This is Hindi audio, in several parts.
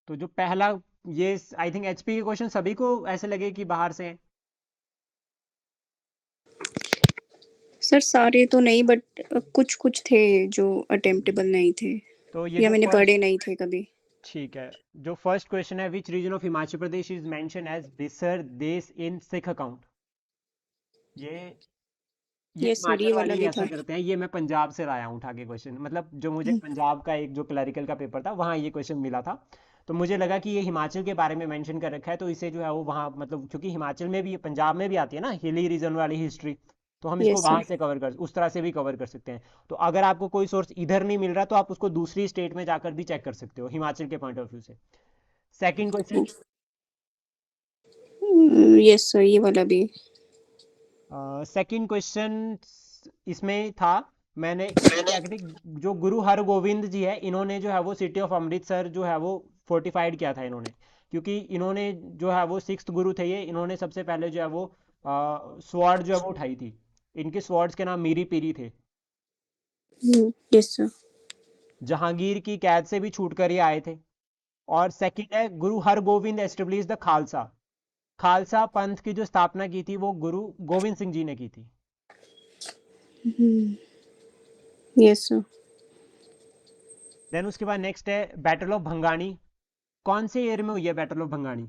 तो जो पहला, ये आई थिंक एचपी के क्वेश्चन सभी को ऐसे लगे कि बाहर से हैं। सर सारे तो नहीं, बट कुछ कुछ थे जो अटेम्प्टेबल नहीं थे तो ये या जो मैंने फर्स्ट, पढ़े नहीं थे कभी। ठीक है, जो फर्स्ट क्वेश्चन है, which region of Himachal Pradesh is mention as बिसर देश इन सिख अकाउंट, ये यस सर, हिमाचल ये वाले वाला ही भी ऐसा था। करते हैं। ये मैं पंजाब से लाया हूँ उठा के क्वेश्चन, मतलब जो मुझे पंजाब का एक जो क्लरिकल का पेपर था वहाँ ये क्वेश्चन मिला था। तो मुझे लगा कि ये हिमाचल के बारे में मेंशन कर रखा है, तो इसे जो है वो वहाँ, मतलब क्योंकि हिमाचल में भी, पंजाब में भी आती है ना हिली रीजन वाली हिस्ट्री, तो हम इसको यस वहां सर। से कवर कर, उस तरह से भी कवर कर सकते हैं। तो अगर आपको कोई सोर्स इधर नहीं मिल रहा तो आप उसको दूसरी स्टेट में जाकर भी चेक कर सकते हो हिमाचल के पॉइंट ऑफ व्यू से। सेकंड क्वेश्चन, यस सर, ये वाला भी। सेकंड क्वेश्चन इसमें था, मैंने ये क्या कहते हैं, जो गुरु हरगोविंद जी है, इन्होंने जो है वो सिटी ऑफ अमृतसर जो है वो फोर्टिफाइड किया था इन्होंने, क्योंकि इन्होंने जो है वो सिक्स्थ गुरु थे ये, इन्होंने सबसे पहले जो है वो स्वॉर्ड जो है वो उठाई थी। इनके स्वॉर्ड्स के नाम मीरी पीरी थे। Yes sir. जहांगीर की कैद से भी छूट कर ये आए थे। और सेकंड है, गुरु हरगोविंद एस्टेब्लिश द खालसा, खालसा पंथ की जो स्थापना की थी वो गुरु गोविंद सिंह जी ने की थी। Yes sir. देन उसके बाद नेक्स्ट है बैटल ऑफ भंगाणी, कौन से ईयर में हुई है बैटल ऑफ भंगाणी?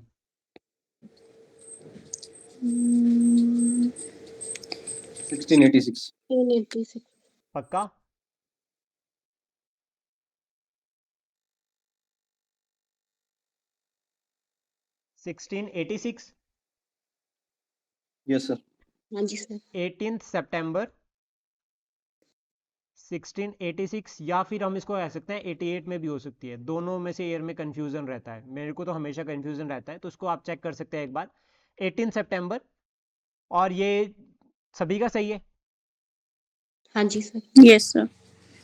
1686। पक्का? Sixteen eighty six, yes sir. हाँ जी सर। 18 सितंबर 1686, या फिर हम इसको कह सकते हैं 88 में भी हो सकती है, दोनों में से ईयर में कंफ्यूजन रहता है, मेरे को तो हमेशा कंफ्यूजन रहता है, तो उसको आप चेक कर सकते हैं एक बार। 18 सितंबर, और ये सभी का सही है। हाँ जी सर। Yes sir.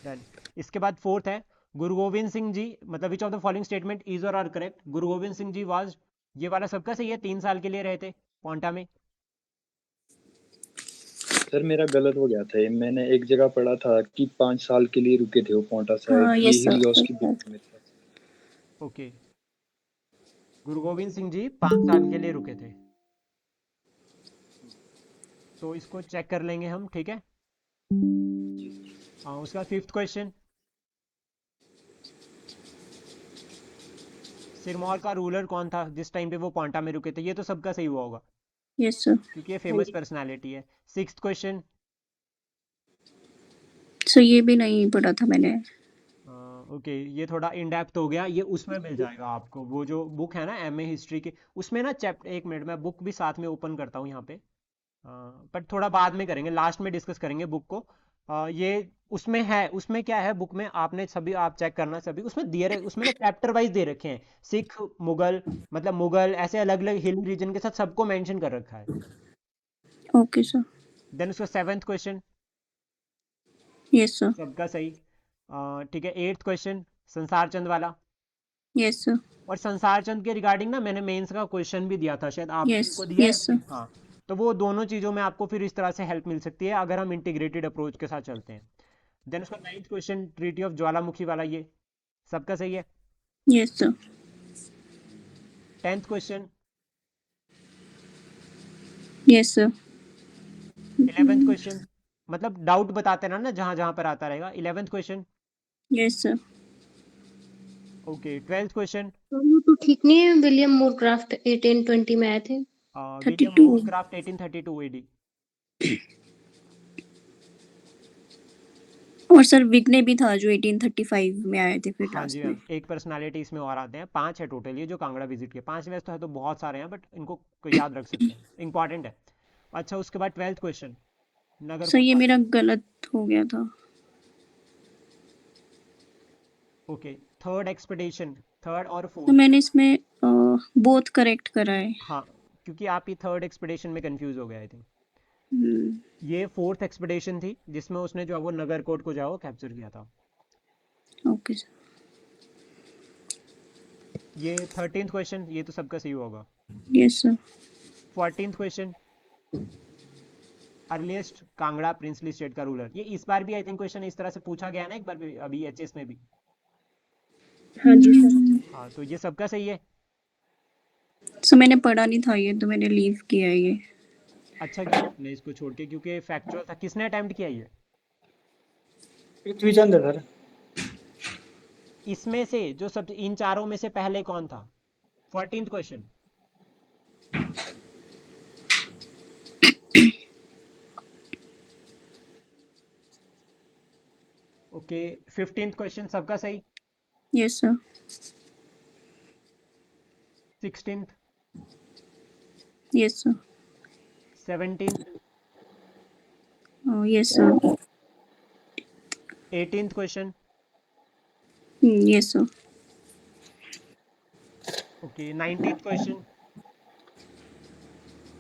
डन। इसके बाद फोर्थ है, गुरु गोविंद सिंह जी, मतलब विच of the following statement is और are correct, Guru Govind Singh ji was, ये वाला सबका सही है, 3 साल के लिए रहे थे पोंटा में। सर मेरा गलत हो गया था, ये मैंने एक जगह पढ़ा था कि 5 साल के लिए रुके थे वो पौंटा साहिब, हाँ ये यस हिलियोस की बुक सर। है मेरे पास। ओके, गुरु गोविंद सिंह जी 5 साल के लिए रुके थे, तो इसको चेक कर लेंगे हम, ठीक है। जी सर। उसका फिफ्थ क्वेश्चन, सिरमौर का रूलर कौन था जिस टाइम पे वो पोंटा में रुके थे, ये तो सबका सही हुआ होगा यस सर। क्योंकि ये हाँ फेमस जी। पर्सनालिटी है। सिक्स्थ क्वेश्चन, सो ये भी नहीं पढ़ा था मैंने। ओके, ये थोड़ा इन डेप्थ हो गया, ये उसमें मिल जाएगा आपको, वो जो बुक है ना एमए हिस्ट्री की, उसमें ना चैप्टर, एक मिनट मैं बुक भी साथ में ओपन करता हूँ यहाँ पे, बट थोड़ा बाद में करेंगे, लास्ट में डिस्कस करेंगे बुक को। ये उसमें है, उसमें क्या है बुक में, आपने सभी आप चेक करना, सभी उसमें दिए रहे, उसमें ना चैप्टर वाइज दे रखे हैं, सिख मुगल, मतलब मुगल ऐसे अलग अलग हिल रीजन के साथ सबको मेंशन कर रखा है। Okay sir. देन उसका सेवेंथ क्वेश्चन यस सर। सबका सही, ठीक है। एट्थ क्वेश्चन संसार चंद वाला, यस सर। और संसार चंद के रिगार्डिंग ना मैंने मेंस का क्वेश्चन भी दिया था, शायद यस आपको दिया है यस सर। हाँ। तो वो दोनों चीज़ों में आपको फिर इस तरह से हेल्प मिल सकती है अगर हम इंटीग्रेटेड अप्रोच के साथ चलते हैं। देन उसका नाइन्थ क्वेश्चन ट्रीटी ऑफ ज्वालामुखी वाला, ये सबका सही है। Yes sir. Tenth question, yes sir. Eleventh question, मतलब डाउट बताते रहना ना जहां जहां पर आता रहेगा। Eleventh question, yes sir. Okay. Twelfth question, तो वो तो ठीक नहीं है, विलियम मोरक्राफ्ट 1820 में आए थे। विलियम 32। मोरक्राफ्ट 1832 एडी। और सर विगने भी था जो 1835 में आए थे फिर हाँ जी लास्ट में। मैम, एक पर्सनालिटी इसमें और आते हैं, 5 है टोटल ये जो कांगड़ा विजिट किए, 5 वैसे तो है तो बहुत सारे हैं, बट इनको याद रख सकते हैं, इंपॉर्टेंट है। अच्छा, उसके बाद ट्वेल्थ क्वेश्चन, नगर सर ये मेरा पालिका, गलत हो गया था। ओके। थर्ड एक्सपेडिशन, थर्ड और तो फोर्थ, मैंने इसमें बोथ करेक्ट करा है। हाँ, क्योंकि आप ये थर्ड एक्सपेडिशन में कंफ्यूज हो गए आई थिंक। हम्म, ये फोर्थ एक्सपेडिशन थी जिसमें उसने जो है वो नगरकोट को जो है वो कैप्चर किया था। Okay sir. ये थर्टींथ क्वेश्चन, ये तो सबका सही होगा। Yes sir. Fourteenth question, earliest Kangra princely state का रूलर, ये इस बार भी आई थिंक क्वेश्चन इस तरह से पूछा गया ना एक बार भी, अभी एचएस में भी। हाँ जी सर। हाँ, तो ये सबका सही है। सर मैंने पढ़ा नहीं था ये, तो मैंने लीव किया ये। अच्छा किया आपने इसको छोड़ के, क्योंकि फैक्चुअल था। किसने अटेम्प्ट किया ये? पृथ्वी चंद्र सर। इसमें से जो सब इन चारों में से पहले कौन था? 14th question. Okay, 15th question सबका सही। Yes sir. 16th, yes sir. 17th, yes sir. 18th question. Yes sir. Okay, 19th question.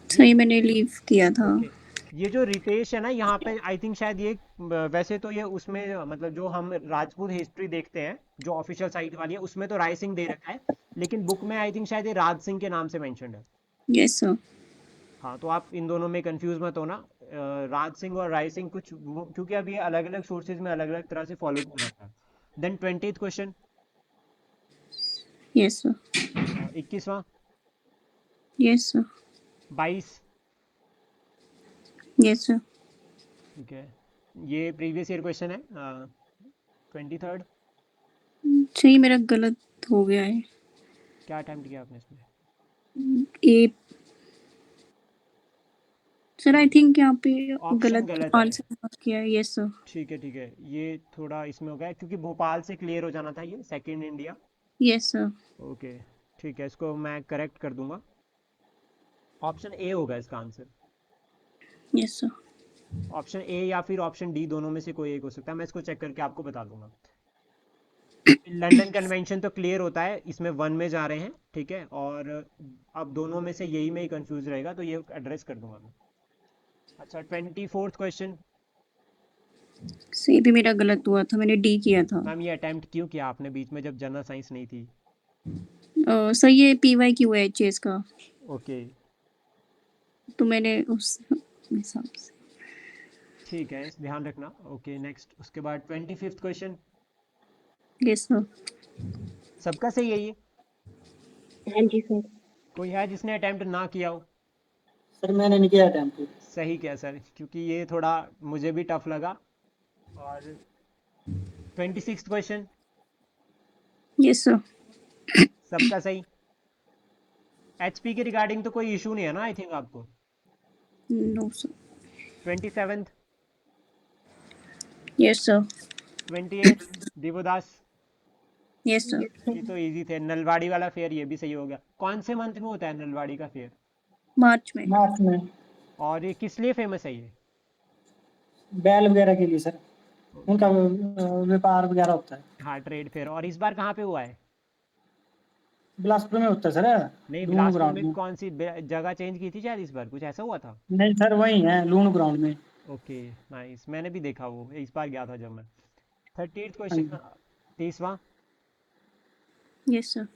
सही, मैंने लीव किया था। ओके, ये जो रितेश है ना यहाँ पे, आई थिंक शायद ये वैसे तो ये उसमें मतलब जो हम राजपूत हिस्ट्री देखते हैं जो ऑफिशियल साइट वाली है, उसमें तो राय सिंह दे रखा है, लेकिन बुक में आई थिंक शायद ये राज सिंह के नाम से मेंशन्ड है। Yes sir. हाँ, तो आप इन दोनों में कंफ्यूज मत होना। राज सिंह और राय सिंह कुछ क्योंकि अब ये अलग अलग सोर्सेज में अलग अलग तरह से फॉलो किया जाता है। Then 20th question. Yes sir. 21वां। Yes sir. 22। Yes sir. ठीक है, ये प्रीवियस ईयर क्वेश्चन है। 23rd। सही, मेरा गलत हो गया है। क्या अटेम्प्ट किया आपने इसमें? ए सर, आई थिंक यहाँ पे ऑप्शन गलत गलत है। आंसर मार्क किया है। Yes sir. ठीक है, ठीक है, ये थोड़ा इसमें हो गया है, क्योंकि भोपाल से क्लियर हो जाना था ये second India. Yes sir. Okay, ठीक है, इसको मैं करेक्ट कर दूंगा। ऑप्शन ए होगा इसका answer. Yes sir. Option A या फिर ऑप्शन डी, दोनों में से कोई एक हो सकता है, मैं इसको चेक करके आपको बता दूंगा। लंदन कन्वेंशन तो क्लियर होता है, इसमें वन में जा रहे हैं, ठीक है, और अब दोनों में से यही में ही कंफ्यूज रहेगा, तो ये एड्रेस कर दूंगा मैं। अच्छा, 24th क्वेश्चन। सही भी मेरा गलत हुआ था, मैंने डी किया था। मैम, ये अटेम्प्ट क्यों किया आपने बीच में जब जनरल साइंस नहीं थी? सर ये पीवाई क्यू है एचएस का, ओके, तो मैंने उस हिसाब से। ठीक है, ध्यान रखना। ओके, नेक्स्ट, उसके बाद 25th क्वेश्चन। Yes sir. सबका सही है ये? हाँ जी सर। कोई है जिसने अटेम्प्ट ना किया हो? सर मैंने नहीं किया अटेम्प्ट। सही किया सर, क्योंकि ये थोड़ा मुझे भी टफ लगा। और 26th क्वेश्चन। Yes sir. सबका सही। एचपी के रिगार्डिंग तो कोई इशू नहीं है ना, आई थिंक आपको? No sir. 27th। Yes sir. 28th, Divodas. Yes sir. ये तो इजी थे। नलवाड़ी वाला फेयर, ये भी सही हो गया। कौन से मंथ में होता है नलवाड़ी का फेयर? मार्च में। मार्च में। और ये किस लिए फेमस है ये? बैल वगैरह के लिए सर, उनका व्यापार वगैरह होता है। हाँ, ट्रेड फेयर। और इस बार कहाँ पे हुआ है? बिलासपुर में होता है सर, नहीं, लूणू बिलासपुर ग्राउंड में में। कौन सी जगह चेंज की थी शायद इस बार, कुछ ऐसा हुआ था? नहीं सर, वही है लूणू ग्राउंड में। ओके, नाइस, मैंने भी देखा वो, इस बार गया था जब मैं। 30th हाँ क्वेश्चन। जी। 30वां। Yes sir.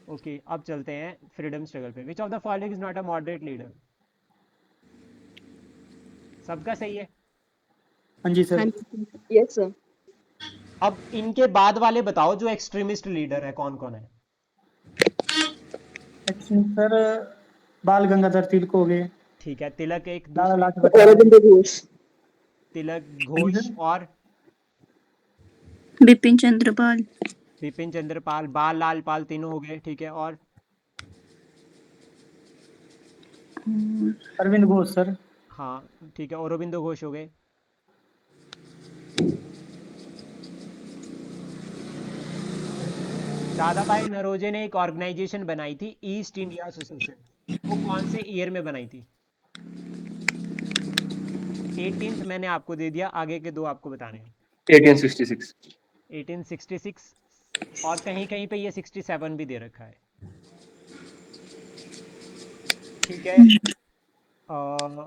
ओके, अब चलते हैं फ्रीडम स्ट्रगल पे। Which of the following is not a moderate leader? सबका सही है। हाँ जी हाँ सर। जी। Yes sir. अब इनके बाद वाले बताओ जो एक्सट्रीमिस्ट लीडर है, कौन कौन है? एक्चुअली सर बाल गंगाधर तिलक हो गए, ठीक है, तिलक एक। लाला दूसरे? लाजपत राय। औरबिंदो घोष। तिलक, हाँ जी घोष, सर। और बिपिन चंद्रपाल। बिपिन चंद्रपाल, बाल लाल पाल, तीनों हो गए, ठीक है, और? अरविंद घोष सर। हाँ, ठीक है, औरोबिंदो घोष हो गए। दादाभाई नरोजे ने एक ऑर्गेनाइजेशन बनाई थी, ईस्ट इंडिया एसोसिएशन, वो कौन से ईयर में बनाई थी? 18th मैंने आपको दे दिया, आगे के दो आपको बताने हैं। 1866। 1866, और कहीं कहीं पे ये 67 भी दे रखा है। ठीक है,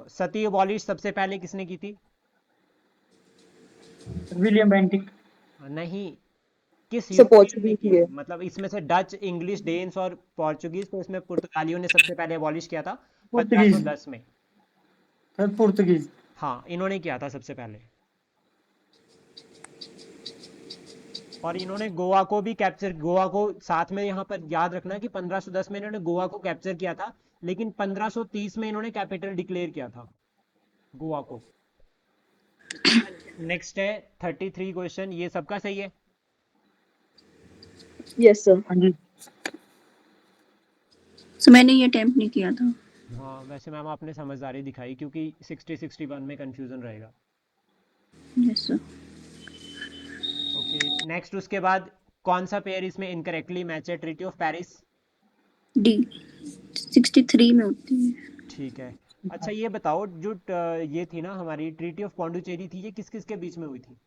सती अबॉलिश सबसे पहले किसने की थी? William Bentinck. नहीं, किस सर यूरोपियन ने पोर्चुगीज की? लिए। मतलब इसमें से डच, इंग्लिश, डेन्स और पोर्चुगीज, तो इसमें पुर्तगालियों ने सबसे पहले अबॉलिश किया था पुर्तगीज 1510 में। Sir, Portuguese. हाँ, इन्होंने किया था सबसे पहले। और इन्होंने गोवा को भी कैप्चर, गोवा को साथ में यहाँ पर याद रखना कि 1510 में इन्होंने गोवा को कैप्चर किया था, लेकिन 1530 में इन्होंने कैपिटल डिक्लेयर किया था गोवा को। नेक्स्ट है 33 क्वेश्चन, ये सबका सही है? Yes sir. हाँ जी। सो मैंने ये अटेम्प्ट नहीं किया था। हाँ वैसे मैम आपने समझदारी दिखाई, क्योंकि 60-61 में कंफ्यूजन रहेगा। Yes sir. ओके नेक्स्ट, उसके बाद कौन सा पेयर इसमें इनकरेक्टली मैच है? Treaty of Paris. डी 63 में होती है। ठीक है। अच्छा ये बताओ, जो ये थी ना हमारी ट्रीटी ऑफ पौंडुचेरी थी, ये किस किस के बीच में हुई थी?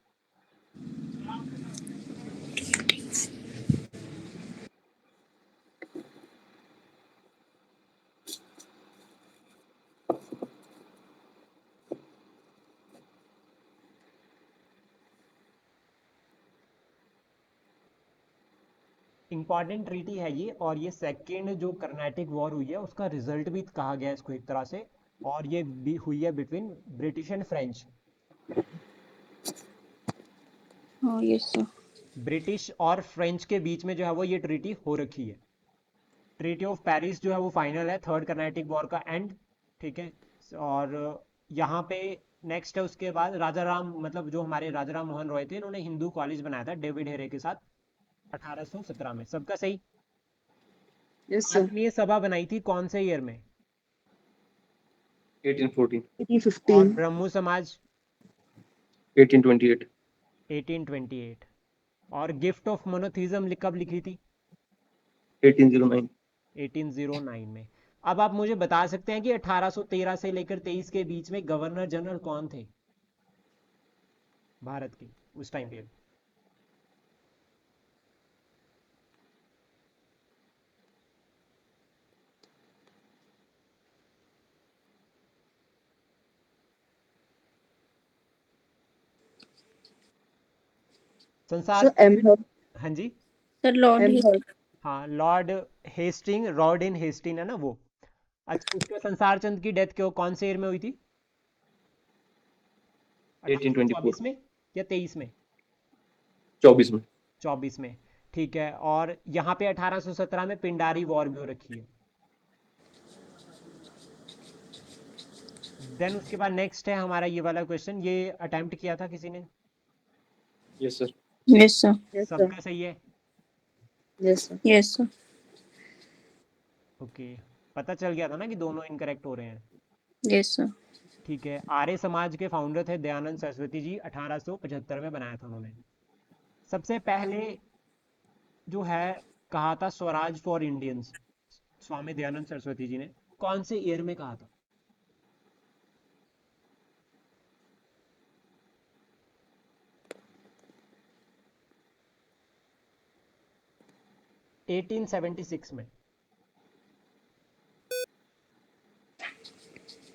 इंपॉर्टेंट ट्रीटी है ये, और ये सेकेंड जो कर्नाटिक वॉर हुई है उसका रिजल्ट भी कहा गया है इसको एक तरह से, और ये भी हुई है बिटवीन ब्रिटिश एंड फ्रेंच। हाँ यस सर। ब्रिटिश और फ्रेंच के बीच में जो है वो ये ट्रीटी हो रखी है। ट्रीटी ऑफ पेरिस जो है वो फाइनल है, थर्ड कर्नाटिक वॉर का एंड। ठीक है। और यहाँ पे नेक्स्ट है उसके बाद राजा राम, मतलब जो हमारे राजा राम मोहन रॉय थे, इन्होंने हिंदू कॉलेज बनाया था डेविड हेरे के साथ 1817 में। सबका सही? Yes sir. आत्मीय सभा बनाई थी कौन से ईयर में? 1814, और 1815। ब्रह्मो समाज? 1828, 1828। और गिफ्ट ऑफ मोनोथिज्म कब लिखी थी? 1809, 1809 में। अब आप मुझे बता सकते हैं कि 1813 से लेकर 23 के बीच में गवर्नर जनरल कौन थे भारत के उस टाइम पे? संसार। सर एम हर। हाँ जी। सर लॉर्ड एम हर। हाँ लॉर्ड हेस्टिंग, लॉर्ड इन हेस्टिंग है ना वो। अच्छा उसके संसार चंद की डेथ क्यों, कौन से ईयर में हुई थी? 1824, 1824 में या 23 में? 24 में। 24 में। ठीक है। और यहाँ पे 1817 में पिंडारी वॉर भी हो रखी है। देन उसके बाद नेक्स्ट है हमारा ये वाला क्वेश्चन, ये अटेम्प्ट किया था किसी ने? Yes sir. Yes sir. Yes sir. सबका सही है? Yes sir. Yes sir. Okay. पता चल गया था ना कि दोनों इनकरेक्ट हो रहे हैं। Yes sir. ठीक है। आर्य समाज के फाउंडर थे दयानंद सरस्वती जी, 1875 में बनाया था उन्होंने। सबसे पहले जो है कहा था स्वराज फॉर इंडियंस, स्वामी दयानंद सरस्वती जी ने कौन से ईयर में कहा था? एटीन 76 में।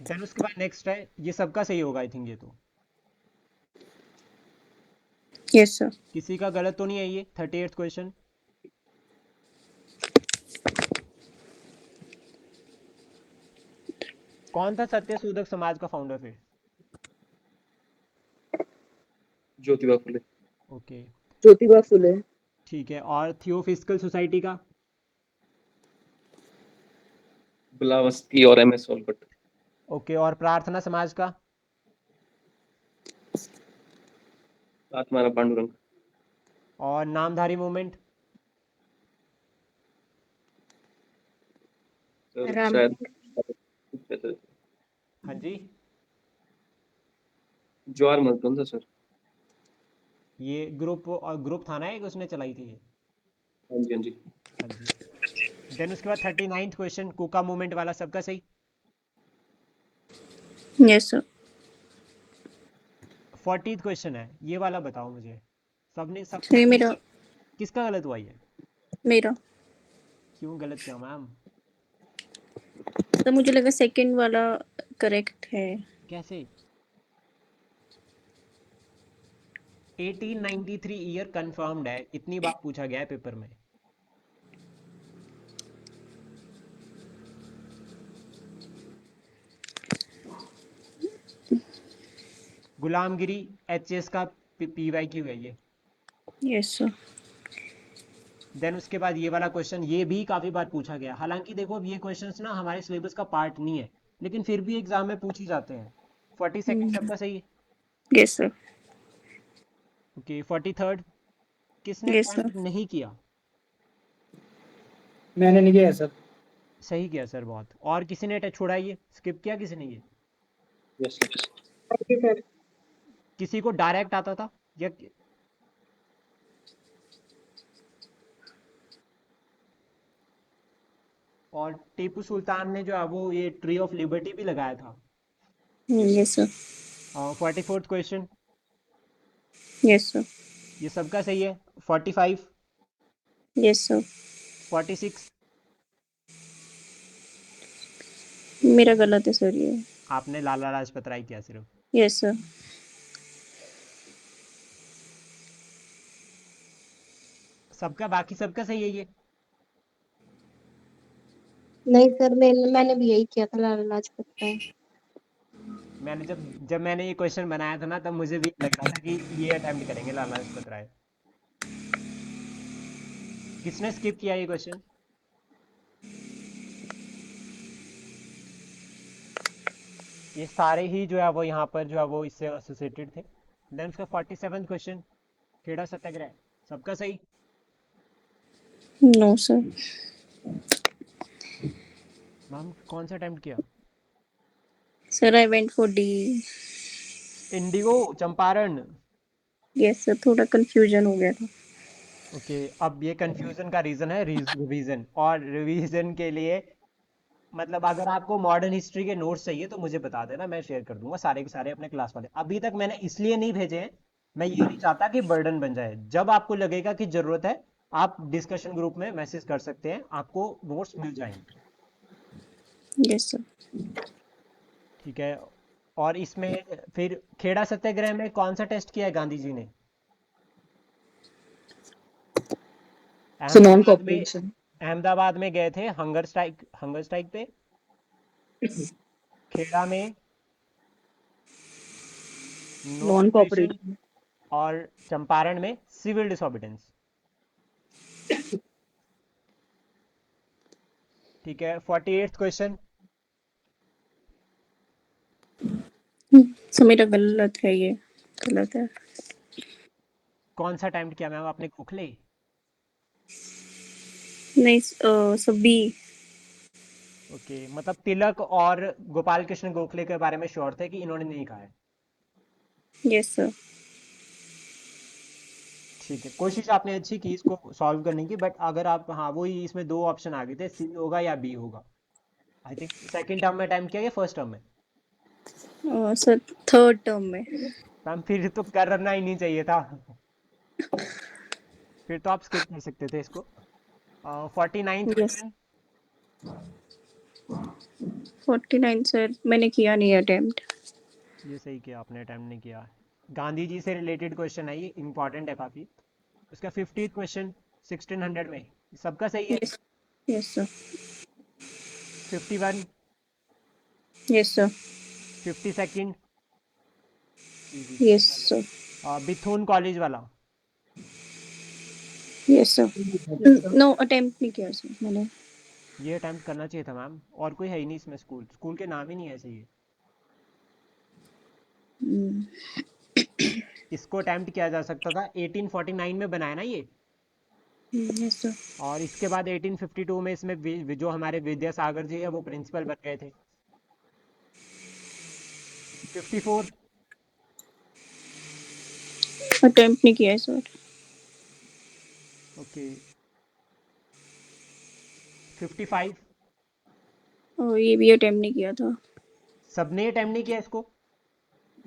देन उसके बाद नेक्स्ट है, ये सबका सही होगा आई थिंक ये तो, यस सर। किसी का गलत तो नहीं है ये। 38th क्वेश्चन, कौन था सत्यशोधक समाज का फाउंडर फिर? ज्योतिबा फुले। ओके ज्योतिबा फुले। ठीक है। और थियोफिस्कल सोसाइटी का? ब्लावस्की और एमएस वॉलकट। ओके। और प्रार्थना समाज का? आत्माराम पांडुरंग। और नामधारी मूवमेंट? सर राम। शायद हाँ जी। जवाहर मल्टन था सर। ये ग्रुप था ना एक, उसने चलाई थी ये। हाँ जी, हाँ जी। हाँ जी। देन उसके बाद 39th क्वेश्चन, कुका मूवमेंट वाला, सबका सही? Yes sir. 40th क्वेश्चन है, ये वाला बताओ मुझे। सबने सब सही मेरा। किसका गलत हुआ ये? मेरा। क्यों गलत किया मैम? तो मुझे लगा सेकंड वाला करेक्ट है। कैसे? 1893 ईयर कंफर्म्ड है, इतनी बार पूछा गया है पेपर में। गुलामगिरी एचएस का पीवाई क्यू है ये। Yes sir. देन उसके बाद ये वाला क्वेश्चन, ये भी काफी बार पूछा गया। हालांकि देखो अब ये क्वेश्चंस ना हमारे सिलेबस का पार्ट नहीं है, लेकिन फिर भी एग्जाम में पूछ ही जाते हैं। 42nd सबका सही है? Yes sir. ओके 43rd किसने यस सर। अटेम्प्ट नहीं किया? मैंने नहीं किया सर। सही किया सर बहुत। और किसी ने टच छोड़ा, ये स्किप किया किसी ने ये? Yes sir. सर किसी को डायरेक्ट आता था या और टीपू सुल्तान ने जो है वो ये ट्री ऑफ लिबर्टी भी लगाया था। Yes sir. 44th question, yes sir. ये सबका सही है। 45, यस सर। 46 मेरा गलत है सर ये। आपने लाला लाजपत राय किया सिर्फ। Yes sir. सबका बाकी सबका सही है ये? नहीं सर, मैंने भी यही किया था, लाला लाजपत राय। मैंने जब मैंने ये क्वेश्चन बनाया था ना, तब मुझे भी लग रहा था कि ये अटेम्प्ट करेंगे लाला लाजपत राय। किसने स्किप किया ये क्वेश्चन? ये सारे ही जो है वो यहाँ पर जो है वो इससे एसोसिएटेड थे। देन उसका 47th क्वेश्चन, खेड़ा सत्याग्रह, सबका सही? No sir. मैम कौन सा अटेम्प्ट किया? Sir I went for D. Indigo, Champaran. Yes sir, थोड़ा कंफ्यूजन हो गया था। ओके अब ये कंफ्यूजन का रीजन है रिवीजन, और रिवीजन के लिए मतलब अगर आपको मॉडर्न हिस्ट्री के नोट्स चाहिए तो मुझे बता देना, मैं शेयर कर दूंगा सारे के सारे अपने क्लास वाले। अभी तक मैंने इसलिए नहीं भेजे हैं, मैं ये नहीं चाहता कि बर्डन बन जाए। जब आपको लगेगा कि जरूरत है, आप डिस्कशन ग्रुप में मैसेज कर सकते हैं, आपको नोट्स मिल जाएंगे। Yes sir. ठीक है। और इसमें फिर खेड़ा सत्याग्रह में कौन सा टेस्ट किया है गांधी जी ने? सो नॉन अहमदाबाद में, कॉपरेशन, अहमदाबाद में गए थे हंगर स्ट्राइक पे। खेड़ा में नो नॉन ऑपरेशन, कॉपरेशन। और चंपारण में सिविल डिसोबिडेंस। ठीक है 48th क्वेश्चन, सर मेरा गलत है ये, गलत है। कौन सा अटेम्प्ट किया मैम आपने? गोखले? नहीं सब बी। ओके मतलब तिलक और गोपाल कृष्ण गोखले के बारे में श्योर थे कि इन्होंने नहीं कहा है। Yes sir. ठीक है, कोशिश आपने अच्छी की इसको सॉल्व करने की, बट अगर आप, हाँ वही इसमें दो ऑप्शन आ गए थे, सी होगा या बी होगा। आई थिंक सेकंड टर्म में अटेम्प्ट किया या फर्स्ट टर्म में? सर थर्ड टर्म में। मैम फिर तो करना ही नहीं चाहिए था, फिर तो आप स्किप कर सकते थे इसको। 49th yes. क्वेश्चन, 49 सर मैंने किया नहीं अटेम्प्ट। ये सही किया आपने, अटेम्प्ट नहीं किया। गांधी जी से रिलेटेड क्वेश्चन है ये, इंपॉर्टेंट है काफी। उसका 50th क्वेश्चन 1600 में, सबका सही है। Yes. Yes sir. 51, yes sir. 52nd, yes sir. Bethune college वाला। Yes sir. नो अटेम्प्ट नहीं किया सर मैंने। ये अटेम्प्ट करना चाहिए था मैम, और कोई है ही नहीं इसमें, स्कूल के नाम ही नहीं है ऐसे ये। इसको अटेम्प्ट किया जा सकता था, 1849 में बनाया ना ये। Yes sir. और इसके बाद 1852 में इसमें जो हमारे विद्यासागर जी है वो प्रिंसिपल बन गए थे। 54, अटेम्प्ट नहीं किया है सर। ओके 55, और ये भी अटेम्प्ट नहीं किया था। सबने अटेम्प्ट नहीं किया इसको?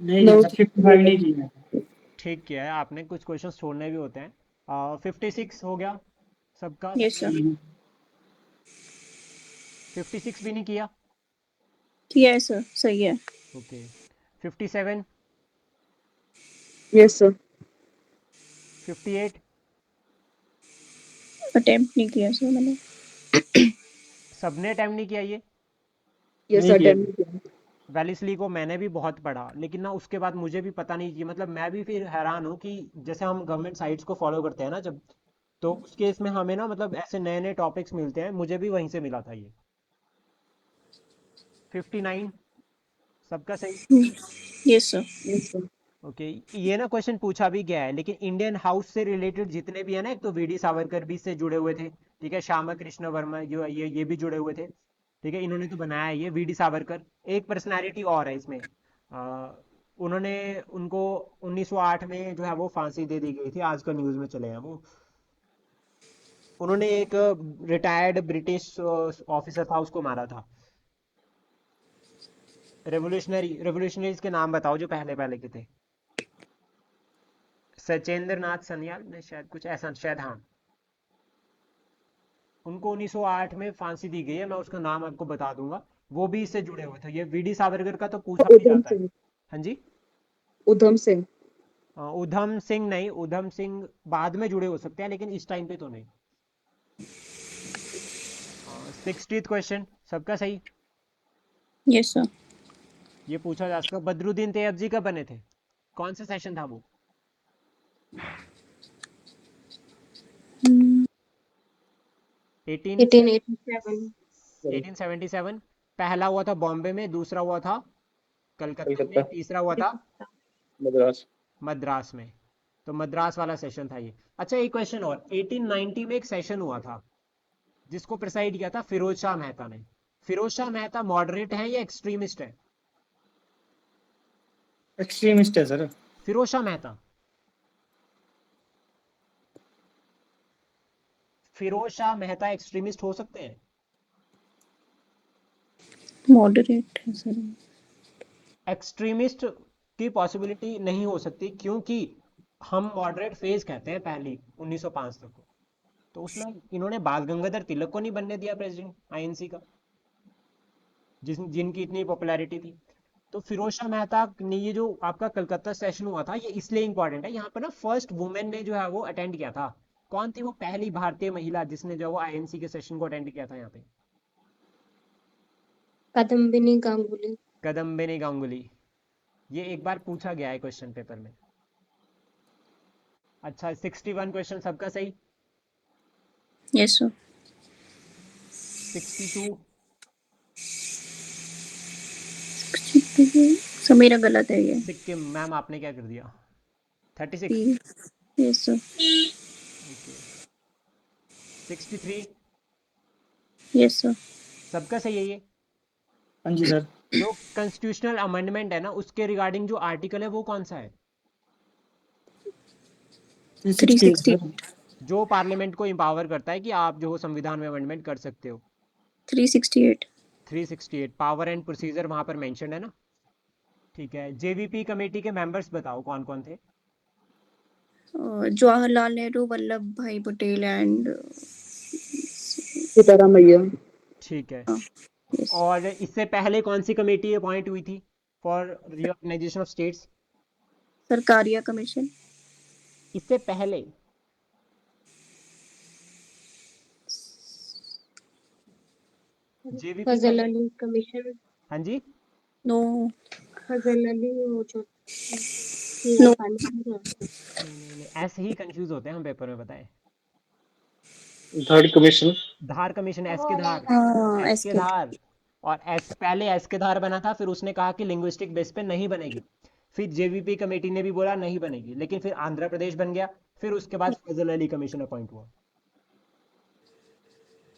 नहीं No, सर, 55 नहीं किया। ठीक किया है आपने, कुछ क्वेश्चंस छोड़ने भी होते हैं। 56 हो गया सबका। Yes sir. 56 भी नहीं किया? किया है सर, सही है। ओके 57, yes sir, 58, अटेम्प्ट नहीं किया सर मैंने। सबने अटेम्प्ट नहीं किया ये? yes नहीं किया। attempt किया। वेलिस्ली को मैंने भी बहुत पढ़ा, लेकिन ना उसके बाद मुझे भी पता नहीं कि मतलब मैं भी फिर हैरान हूँ कि जैसे हम गवर्नमेंट साइट्स को फॉलो करते हैं ना जब, तो उस केस में हमें ना मतलब ऐसे नए नए टॉपिक्स मिलते हैं, मुझे भी वहीं से मिला था ये। 59 सबका सही। Yes sir. Yes, sir. Okay, ये ना क्वेश्चन पूछा भी गया है, लेकिन इंडियन हाउस से रिलेटेड जितने भी है ना, एक तो वीडी सावरकर भी इससे जुड़े हुए थे, ठीक है, श्यामा कृष्ण वर्मा जो ये भी जुड़े हुए थे, ठीक है, इन्होंने तो बनाया है ये वीडी सावरकर। एक पर्सनालिटी और है इसमें, उन्होंने उनको 1908 में जो है वो फांसी दे दी गई थी, आजकल न्यूज़ में चले हैं वो। उन्होंने एक रिटायर्ड ब्रिटिश ऑफिसर था, उसको मारा था। रेवोल्यूशनरीज के नाम बताओ जो पहले पहले के थे। सचेंद्र नाथ सन्याल ने शायद कुछ ऐसा, शायद हाँ। उनको 1908 में फांसी दी गई है, मैं उसका नाम आपको बता दूंगा। वो भी इससे जुड़े हुए थे, ये वीडी सावरकर का तो पूछा भी उधम जाता है। सिंह। हाँ जी। उधम सिंह। उधम सिंह नहीं, उधम सिंह बाद में जुड़े हो सकते हैं, लेकिन इस टाइम पे तो नहीं। 60th क्वेश्चन सबका सही। Yes sir. ये पूछा जा सकता, बदरुद्दीन तैयब जी कब बने थे, कौन सा सेशन था वो? 18 1887 1877। पहला हुआ था बॉम्बे में, दूसरा हुआ था कलकत्ता में, कलकत्ता, तीसरा हुआ था मद्रास। मद्रास में। तो मद्रास वाला सेशन था ये। अच्छा, एक क्वेश्चन और, 1890 में एक सेशन हुआ था जिसको प्रिसाइड किया था फिरोज शाह मेहता ने। फिरोज शाह मेहता मॉडरेट है या एक्सट्रीमिस्ट है? एक्सट्रीमिस्ट है सर। फिरोज शाह मेहता, फिरोज शाह मेहता एक्सट्रीमिस्ट हो सकते हैं? मॉडरेट है सर। एक्सट्रीमिस्ट की पॉसिबिलिटी नहीं हो सकती, क्योंकि हम मॉडरेट फेज कहते हैं पहली 1905 तक को, तो उसमें इन्होंने बाल गंगाधर तिलक को नहीं बनने दिया प्रेसिडेंट आईएनसी का, जिनकी इतनी पॉपुलैरिटी थी। तो फिरोज शाह मेहता ने ये जो आपका कलकत्ता सेशन हुआ था, ये इसलिए इंपॉर्टेंट है, यहाँ पर ना फर्स्ट वुमेन ने जो है वो अटेंड किया था। कौन थी वो पहली भारतीय महिला जिसने जो है वो आईएनसी के सेशन को अटेंड किया था यहाँ पे? कादम्बिनी गांगुली। कदम्बिनी गांगुली। ये एक बार पूछा गया है क्वेश्चन पेपर में। अच्छा, 61 क्वेश्चन सबका सही। Yes sir. 62। सर मेरा गलत है ये। सिक्किम, मैम आपने क्या कर दिया? 36। Yes sir. Okay. 63। Yes sir. सबका सही है ये। हाँ जी सर। जो कॉन्स्टिट्यूशनल अमेंडमेंट है ना, उसके रिगार्डिंग जो आर्टिकल है वो कौन सा है? 360 सर। जो पार्लियामेंट को एम्पावर करता है कि आप जो हो संविधान में अमेंडमेंट कर सकते हो। 368। 368 पावर एंड प्रोसीजर वहां पर मेंशन है ना। ठीक है, जेवीपी कमेटी के मेंबर्स बताओ कौन कौन थे? जवाहरलाल नेहरू, वल्लभ भाई पटेल एंड सीताराम मैया। ठीक है। यस और इससे पहले कौन सी कमेटी अपॉइंट हुई थी for reorganisation of states? Sarkaria commission. इससे पहले जेवीपी फजल अली कमीशन। हाँ जी। नो। फजल अली वो जो नो। नहीं, ऐसे ही कंफ्यूज होते हैं हम पेपर में, बताएं। Third commission. Dhar commission, S K Dhar. हाँ एस के एसके। धार। और पहले एस के धार बना था, फिर उसने कहा कि लिंग्विस्टिक बेस पे नहीं बनेगी। फिर जेवीपी कमेटी ने भी बोला नहीं बनेगी, लेकिन फिर आंध्र प्रदेश बन गया। फिर उसके बाद फजल अली कमीशन अपॉइंट हुआ।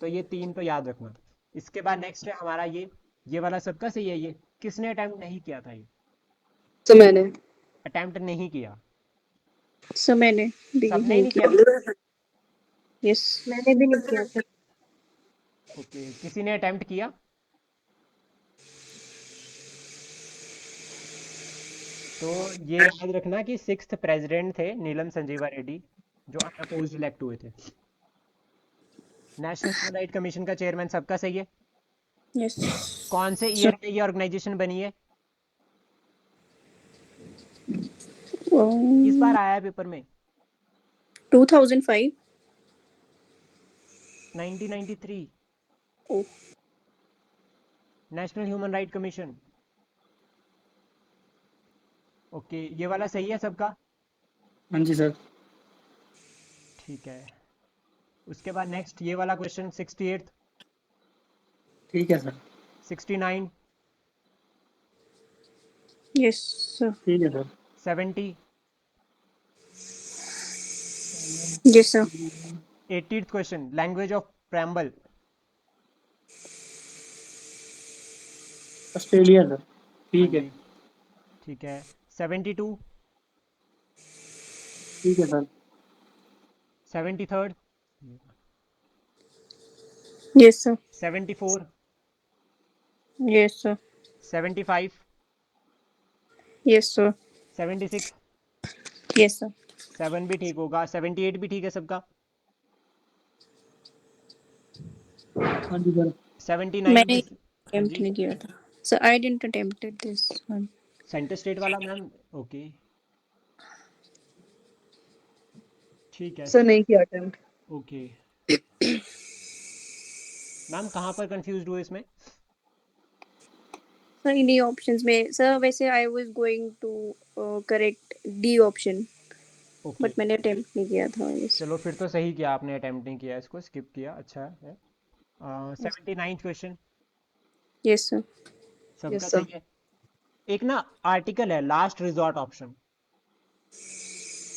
तो ये 3 तो याद रखना। इसके बाद नेक्स्ट है हमारा ये वाला सबका सही है। ये किसने अटेम्प्ट नहीं किया था? ये तो मैंने। अटेम्प्ट नहीं किया, सर मैंने भी सबने ही नहीं नहीं किया। किया। यस। मैंने भी नहीं किया सर। ओके, किसी ने अटेम्प्ट किया? तो ये याद रखना कि 6th प्रेसिडेंट थे नीलम संजीवा रेड्डी, जो अनअपोज्ड इलेक्ट हुए थे। नेशनल ह्यूमन राइट कमीशन का चेयरमैन सबका सही है। यस कौन से ईयर में ये ऑर्गेनाइजेशन बनी है? इस बार आया है पेपर में। 2005। 1993। Oh. National human right commission. Okay, ये वाला सही है सबका? हाँ जी सर। ठीक है, उसके बाद नेक्स्ट ये वाला क्वेश्चन 68, ठीक है सर। 69, Yes, sir. ठीक है sir. 70, Yes, sir. 80th question language of preamble. Australia sir. हाँ ठीक है। जी, ठीक है। 72, ठीक है sir. 73rd, Yes, sir. 74, Yes, sir. 75, Yes, sir. 76, Yes, sir. 7 भी ठीक होगा, 78 भी ठीक है सबका, हाँ जी सर। 79 मैंने भी। हाँ attempt जी, नहीं किया था. So I didn't attempt this one. Centre state वाला मैम। ओके, ठीक है। सर नहीं किया अटेम्प्ट। ओके मैम, कहाँ पर कंफ्यूज हुए इसमें? सर इन्हीं ऑप्शंस में सर, वैसे I was going to correct D option, okay, but मैंने अटेम्प्ट नहीं किया था इस. चलो फिर तो सही किया आपने, अटेम्प्ट नहीं किया, इसको स्किप किया, अच्छा है। 79th question yes sir. सबका यस सर। सही है। एक ना आर्टिकल है लास्ट रिजॉर्ट ऑप्शन,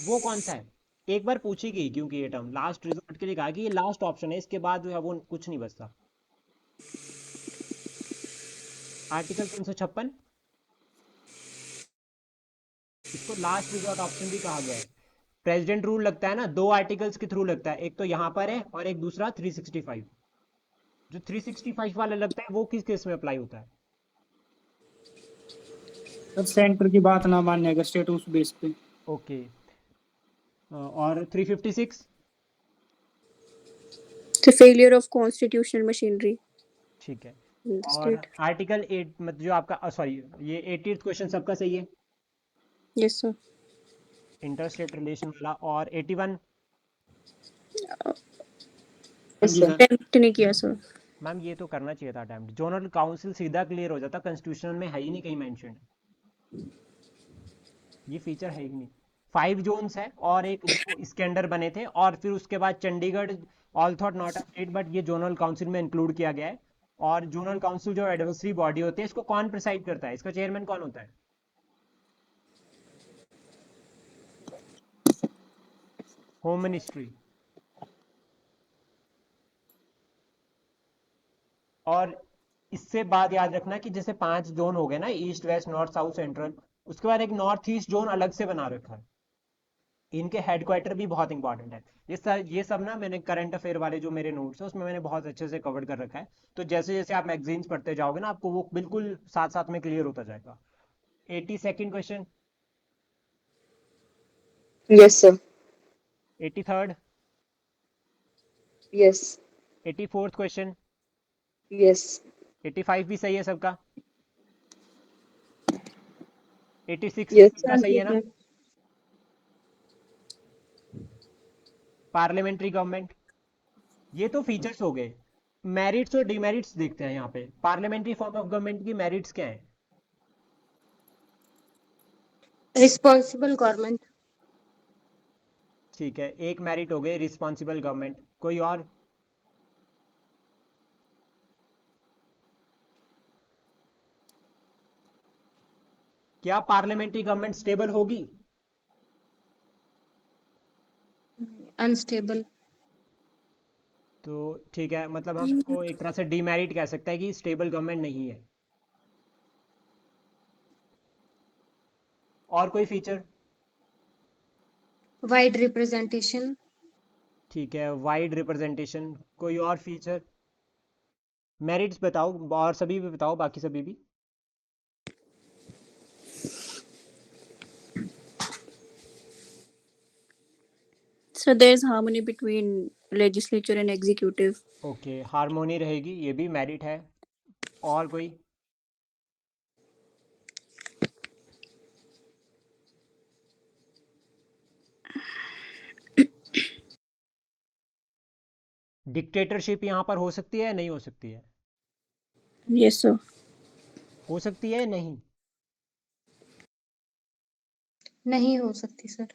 वो कौन सा है? एक बार पूछी गई, क्योंकि ये टर्म लास्ट रिजॉर्ट के लिए कहा कि ये लास्ट ऑप्शन है, इसके बाद जो है वो कुछ नहीं बचता। आर्टिकल 356, इसको लास्ट रिजॉर्ट ऑप्शन भी कहा गया है। प्रेसिडेंट रूल लगता है ना, दो आर्टिकल्स के थ्रू लगता है, एक तो यहाँ पर है और एक दूसरा 365। जो 365 वाला लगता है वो किस केस में अप्लाई होता है? सर सेंटर की बात ना मानने अगर स्टेट उस बेस पे। ओके, और 356? The failure of constitutional machinery ठीक है। इन द और स्टेट. आर्टिकल 8 मतलब जो आपका सॉरी, ये 80th क्वेश्चन सबका सही है, yes sir. Inter state relation वाला। और 81? हाँ जी सर। अटेम्प्ट नहीं किया सर. मैम ये तो करना चाहिए था अटेम्प्ट, जोनल काउंसिल सीधा क्लियर हो जाता, कॉन्स्टिट्यूशन में है ही नहीं कहीं मेंशन, ये फीचर है ही नहीं। 5 जोन्स है और एक जो इसके अंडर बने थे, और फिर उसके बाद Chandigarh all thought not a state, but ये जोनल काउंसिल में इंक्लूड किया गया है। और जोनल काउंसिल जो एडवाइजरी बॉडी होती है, इसको कौन प्रिसाइड करता है, इसका चेयरमैन कौन होता है? Home ministry. और इससे बात याद रखना कि जैसे 5 जोन हो गए ना, east west north south central, उसके बाद एक नॉर्थ ईस्ट जोन अलग से बना रखा है, इनके हेडक्वार्टर भी बहुत इंपॉर्टेंट है। ये सब ना मैंने करंट अफेयर वाले जो मेरे नोट्स है उसमें मैंने बहुत अच्छे से कवर कर रखा है, तो जैसे जैसे आप मैगजीन्स पढ़ते जाओगे ना, आपको वो बिल्कुल साथ साथ में क्लियर होता जाएगा। 82nd question, yes sir. 83rd, yes. 84th question, yes. 85 भी सही है सबका, 86 यस सबका सर सही है ठीक ना? है। पार्लियामेंट्री गवर्नमेंट, ये तो फीचर्स हो गए। मेरिट्स और डिमेरिट्स देखते हैं यहाँ पे, पार्लियामेंट्री फॉर्म ऑफ गवर्नमेंट की मेरिट्स क्या है? Responsible government. ठीक है, एक मेरिट हो गए रिस्पॉन्सिबल गवर्नमेंट, कोई और? क्या पार्लियामेंट्री गवर्नमेंट स्टेबल होगी? अनस्टेबल। तो ठीक है, मतलब हम इसको एक तरह से डीमेरिट कह सकते हैं कि स्टेबल गवर्नमेंट नहीं है। और कोई फीचर? Wide representation. ठीक है, वाइड रिप्रेजेंटेशन, कोई और फीचर? मेरिट्स बताओ, और सभी भी बताओ, बाकी सभी भी। So there is harmony between legislature and executive. Okay, harmony रहेगी, ये भी मेरिट है। और कोई? डिक्टेटरशिप यहाँ पर हो सकती है या नहीं हो सकती है? Yes sir. हो सकती है या नहीं? नहीं हो सकती सर।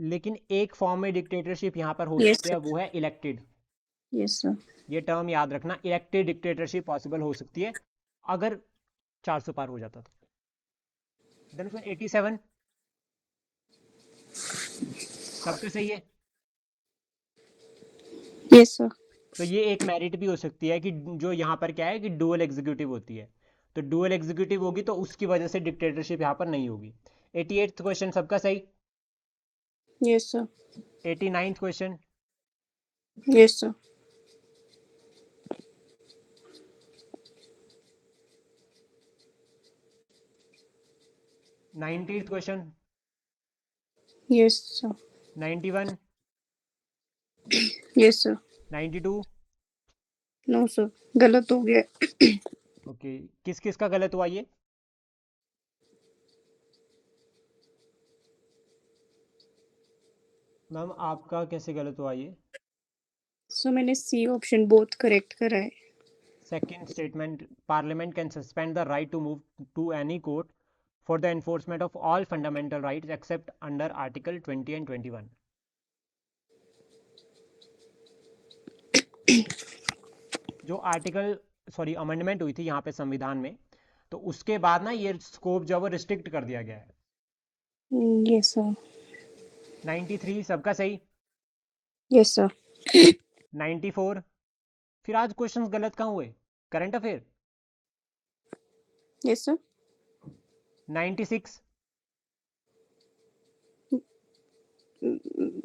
लेकिन एक फॉर्म में डिक्टेटरशिप यहाँ पर हो यस सकती है, सर, वो है इलेक्टेड। यस सर, ये टर्म याद रखना, इलेक्टेड डिक्टेटरशिप पॉसिबल हो सकती है अगर 400 पार हो जाता तो। देन फिर 87 सबका सही है। यस सर, तो ये एक मेरिट भी हो सकती है कि जो यहाँ पर क्या है कि डुअल एग्जीक्यूटिव होती है, तो डुअल एग्जीक्यूटिव होगी तो उसकी वजह से डिक्टेटरशिप यहाँ पर नहीं होगी। 88th क्वेश्चन सबका सही। Yes sir, 89th question. Yes sir, 90th question. Yes sir, 91, yes sir, 92। No sir, गलत हो गया। ओके, किस किस का गलत हुआ ये? मैम आपका कैसे गलत हुआ ये? सो मैंने सी ऑप्शन बोथ करेक्ट करा है। Second statement, Parliament can suspend the right to move to any court for the enforcement of all fundamental rights except under Article 20 and 21. जो अमेंडमेंट हुई थी यहाँ पे संविधान में, तो उसके बाद ना ये स्कोप जो है वो रिस्ट्रिक्ट कर दिया गया है। यस सर, 93 सबका सही। यस सर, 94, फिर आज क्वेश्चंस गलत कहाँ हुए? Current affair. यस सर, 96,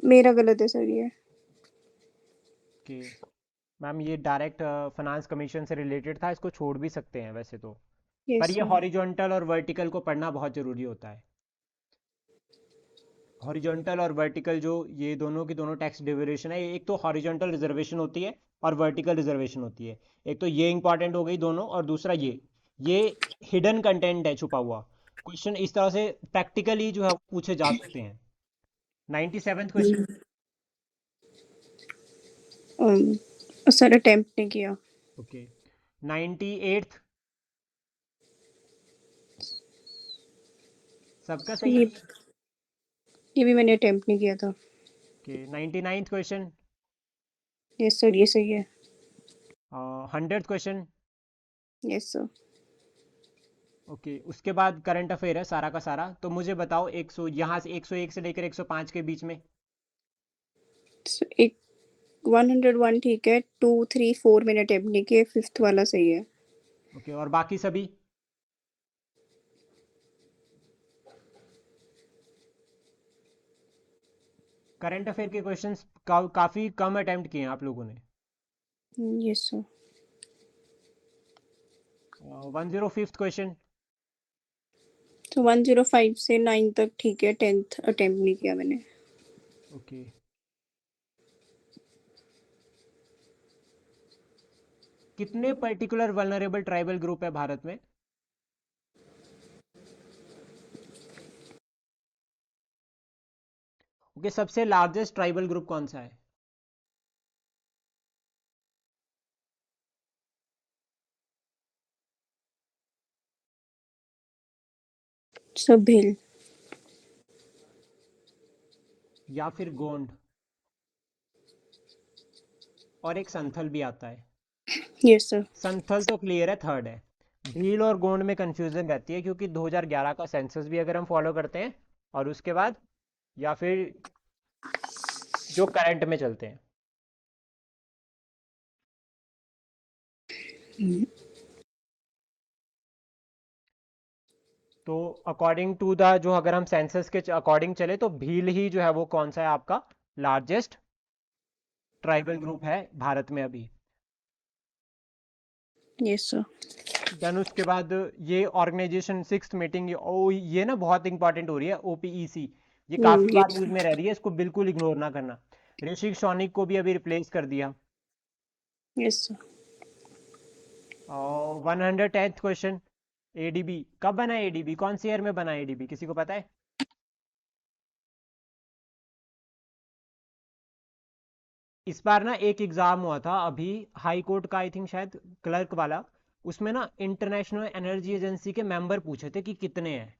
मेरा गलत है सर ये। ओके मैम ये डायरेक्ट फाइनेंस कमीशन से रिलेटेड था, इसको छोड़ भी सकते हैं वैसे तो, पर यस ये सर, हॉरिजॉन्टल और वर्टिकल को पढ़ना बहुत ज़रूरी होता है। हॉरिजॉन्टल और वर्टिकल जो ये दोनों की दोनों टैक्स डिविएशन है, एक तो हॉरिजॉन्टल रिजर्वेशन होती है और वर्टिकल रिजर्वेशन होती है। एक तो ये इंपॉर्टेंट हो गई दोनों, और दूसरा ये हिडन कंटेंट है, छुपा हुआ क्वेश्चन इस तरह से प्रैक्टिकली जो है वो पूछे जा सकते हैं। 97th question. सर अटेम्प्ट नहीं किया। ओके 98th सबका सही ये है। ये भी मैंने अटेम्प्ट नहीं किया था। Okay 99th question. Yes sir, ये सही है। 100th question. Yes sir, okay उसके बाद करंट अफेयर है सारा का सारा, तो मुझे बताओ 100 यहाँ से 101 से लेकर 105 के बीच में। एक 101 ठीक है, 2 3 4 मैंने अटेम्प्ट नहीं किए, 5th वाला सही है। ओके और बाकी सभी? करंट अफेयर के क्वेश्चंस काफ़ी कम अटेम्प्ट किए हैं आप लोगों ने। Yes sir, 105th question. तो 105 से 9 तक ठीक है, 10th अटेम्प्ट नहीं किया मैंने। ओके कितने पर्टिकुलर वल्नरेबल ट्राइबल ग्रुप है भारत में? ओके सबसे लार्जेस्ट ट्राइबल ग्रुप कौन सा है? सब भेल। या फिर गोंड, और एक संथल भी आता है। यस सर, संथल तो क्लियर है, थर्ड है। भील और गोंड में कंफ्यूजन रहती है क्योंकि 2011 का सेंसस भी अगर हम फॉलो करते हैं और उसके बाद या फिर जो करंट में चलते हैं। तो अकॉर्डिंग टू द जो अगर हम सेंसस के अकॉर्डिंग चले तो भील ही जो है वो कौन सा है आपका लार्जेस्ट ट्राइबल ग्रुप है भारत में अभी। यस सर, देन उसके बाद ये ऑर्गेनाइजेशन 6th मीटिंग, ये ना बहुत इंपॉर्टेंट हो रही है, OPEC, ये काफी बार यस न्यूज में रह रही है, इसको बिल्कुल इग्नोर ना करना। ऋषिक शौनिक को भी अभी रिप्लेस कर दिया। Yes sir, 110th question, ADB कब बना? ADB कौन सी ईयर में बना? ADB किसी को पता है? इस बार ना एक एग्जाम हुआ था अभी हाई कोर्ट का, आई थिंक शायद क्लर्क वाला, उसमें ना इंटरनेशनल एनर्जी एजेंसी के मेंबर पूछे थे कि कितने हैं।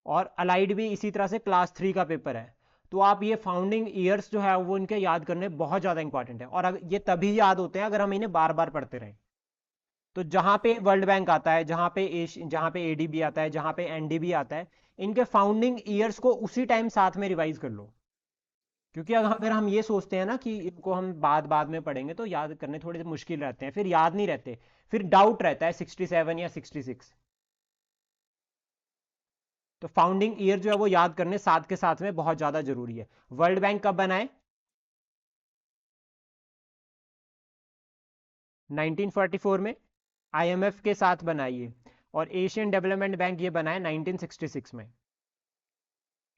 और अलाइड भी इसी तरह से क्लास 3 का पेपर है। तो आप ये फाउंडिंग ईयर्स जो है वो इनके याद करने बहुत ज़्यादा इंपॉर्टेंट है, और ये तभी याद होते हैं अगर हम इन्हें बार बार पढ़ते रहें। तो जहाँ पे वर्ल्ड बैंक आता है, जहाँ पे एडीबी आता है, जहाँ पे एनडीबी आता है, इनके फाउंडिंग ईयर्स को उसी टाइम साथ में रिवाइज कर लो। क्योंकि अगर हम ये सोचते हैं ना कि इनको हम बाद बाद में पढ़ेंगे तो याद करने थोड़े से मुश्किल रहते हैं, फिर याद नहीं रहते, फिर डाउट रहता है 67 या 66। तो फाउंडिंग ईयर जो है वो याद करने साथ के साथ में बहुत ज़्यादा जरूरी है। वर्ल्ड बैंक कब बना है? 1944 में आईएमएफ के साथ बनाई है। और एशियन डेवलपमेंट बैंक ये बना है 1966 में।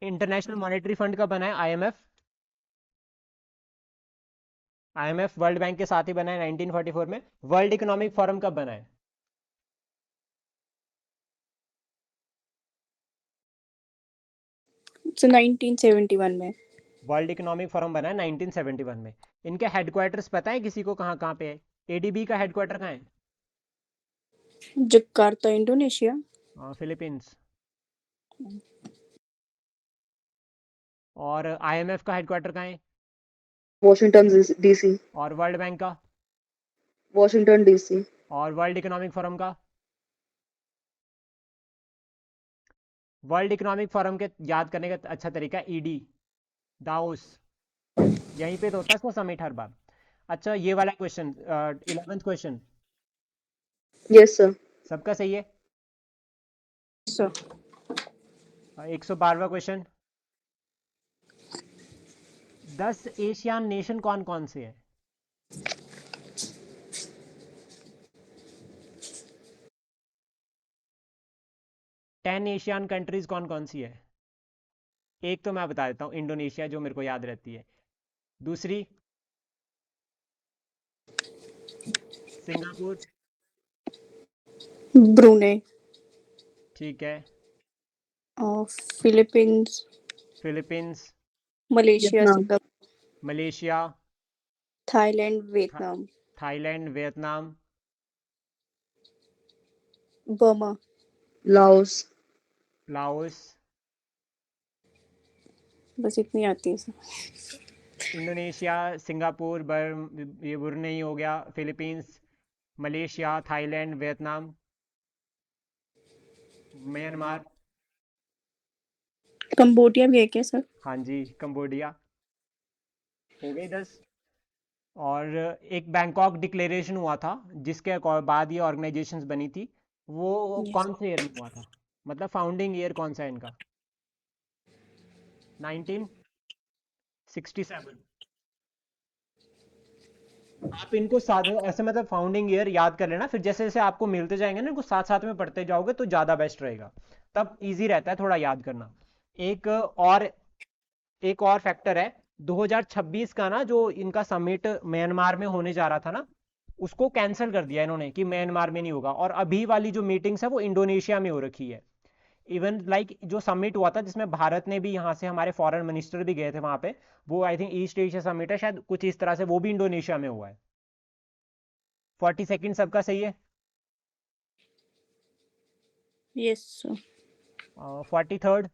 इंटरनेशनल मॉनेटरी फंड कब बना है? आईएमएफ आईएमएफ वर्ल्ड बैंक के साथ ही बना है 1944 में। वर्ल्ड इकोनॉमिक फोरम कब बना है? So 1971 में। वर्ल्ड इकोनॉमिक फोरम बना है 1971 में। इनके हेडक्वार्टर्स पता है किसी को कहाँ कहाँ पे है? एडीबी का हेडक्वार्टर कहाँ है? Jakarta, Indonesia. फिलीपींस। और आईएमएफ का हेडक्वार्टर कहाँ है? Washington DC. और वर्ल्ड बैंक का? Washington DC. और वर्ल्ड इकोनॉमिक फोरम का? वर्ल्ड इकोनॉमिक फोरम के याद करने का अच्छा तरीका ईडी, दाओस, यहीं पे तो होता है इसका समिट हर बार। अच्छा, ये वाला question 11th question Yes, sir. सबका सही है? सर 112वां क्वेश्चन, 10 एशियन नेशन कौन कौन से हैं? टेन एशियन कंट्रीज कौन कौन सी है? एक तो मैं बता देता हूँ, इंडोनेशिया, जो मेरे को याद रहती है। दूसरी सिंगापुर, ब्रूनेई ठीक है। और Philippines, Philippines, Malaysia, Vietnam. Singapore, Malaysia, Thailand, था, Vietnam, Thailand, Vietnam, Burma. Laos. Laos, बस इतनी आती है सर। इंडोनेशिया, सिंगापुर, ये ब्रुनेई हो गया, Philippines, Malaysia, Thailand, Vietnam, Myanmar, Cambodia भी है क्या सर? हाँ जी, कंबोडिया। हो गई 10। और एक बैंकॉक डिक्लेरेशन हुआ था जिसके बाद ये ऑर्गेनाइजेशंस बनी थी, वो यस। कौन से ईयर में हुआ था? मतलब फाउंडिंग ईयर कौन सा है इनका? 1967। आप इनको साथ ऐसे मतलब फाउंडिंग ईयर याद कर लेना, फिर जैसे जैसे आपको मिलते जाएंगे ना, इनको साथ साथ में पढ़ते जाओगे तो ज़्यादा बेस्ट रहेगा, तब इजी रहता है थोड़ा याद करना। एक और एक और फैक्टर है, 2026 का ना जो इनका समिट म्यांमार में होने जा रहा था ना, उसको कैंसिल कर दिया इन्होंने कि म्यांमार में नहीं होगा, और अभी वाली जो मीटिंग्स है वो इंडोनेशिया में हो रखी है। इवन लाइक जो समिट हुआ था जिसमें भारत ने भी, यहाँ से हमारे फॉरेन मिनिस्टर भी गए थे वहां पे, वो I think east Asia summit है शायद, कुछ इस तरह से, वो भी इंडोनेशिया में हुआ है। 42 सबका सही है? Yes sir. 43rd?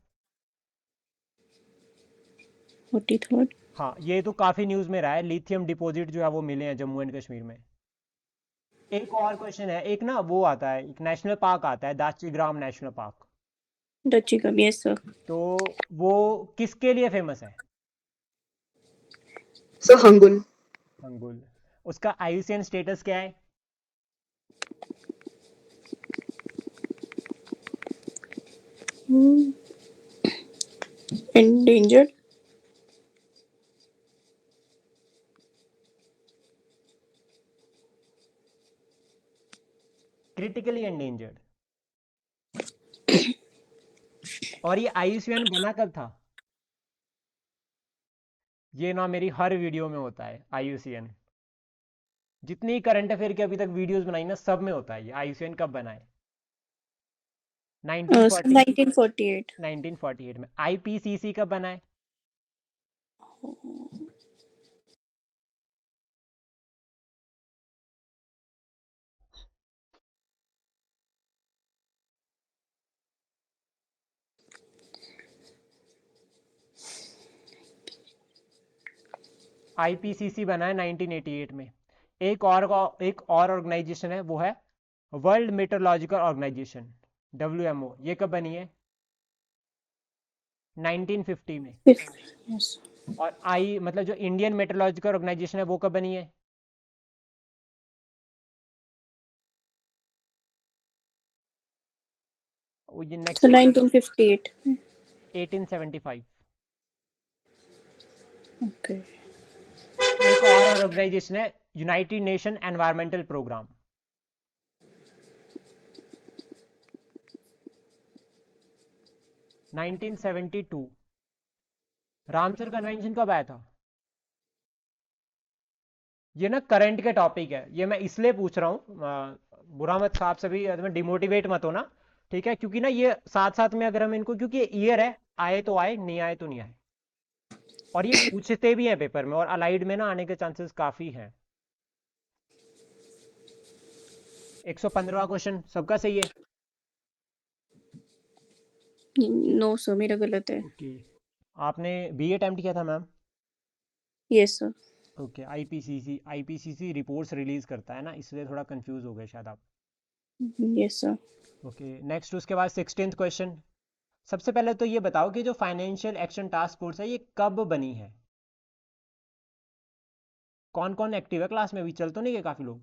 43rd। हाँ, ये तो काफी न्यूज में रहा है, लिथियम डिपॉजिट जो है वो मिले हैं जम्मू एंड कश्मीर में। एक और क्वेश्चन है, एक ना वो आता है, एक नेशनल पार्क आता है, दाची-ग्राम नेशनल पार्क, डची कब? Yes sir. तो वो किसके लिए फेमस है? So Hangul. अंगुल। उसका आईयूसीएन स्टेटस क्या है? एंडेंजर्ड। Critically endangered. और ये आईयूसीएन बना कब था? ये ना मेरी हर वीडियो में होता है आईयूसीएन, जितनी करंट अफेयर की अभी तक वीडियोस बनाई ना, सब में होता है ये आईयूसीएन कब बना है। 1940, 1948। 1948 में। आईपीसीसी कब बना है? आईपीसीसी बना है 1988 में। एक और ऑर्गेनाइजेशन है, वो है वर्ल्ड मेट्रोलॉजिकल ऑर्गेनाइजेशन, WMO। ये कब बनी है? 1950 में। Yes. और मतलब जो इंडियन मेट्रोलॉजिकल ऑर्गेनाइजेशन है वो कब बनी है? ये So नेक्स्ट 1958. 1875। Okay. एक और ऑर्गेनाइजेशन है United Nation Environmental Programme. – 1972। Ramsar convention कब आया था? ये ना करंट के टॉपिक है, ये मैं इसलिए पूछ रहा हूँ, बुरा मत साहब सभी डिमोटिवेट मत होना, ठीक है? क्योंकि ना ये साथ साथ में अगर हम इनको, क्योंकि ईयर है, आए तो आए, नहीं आए तो नहीं आए, और ये पूछते भी हैं पेपर में, और अलाइड में ना आने के चांसेस काफी हैं। 115वां क्वेश्चन सबका सही है? No sir, मेरा गलत है। ओके, आपने बी अटेम्प्ट किया था ma'am? Yes sir. Okay, IPCC reports release करता है ना, इसलिए थोड़ा कंफ्यूज हो गए शायद आप। Yes sir. ओके, नेक्स्ट उसके बाद 16th क्वेश्चन। सबसे पहले तो ये बताओ कि जो फाइनेंशियल एक्शन टास्क फोर्स है ये कब बनी है? कौन कौन एक्टिव है क्लास में? अभी चल तो नहीं गए काफी लोग?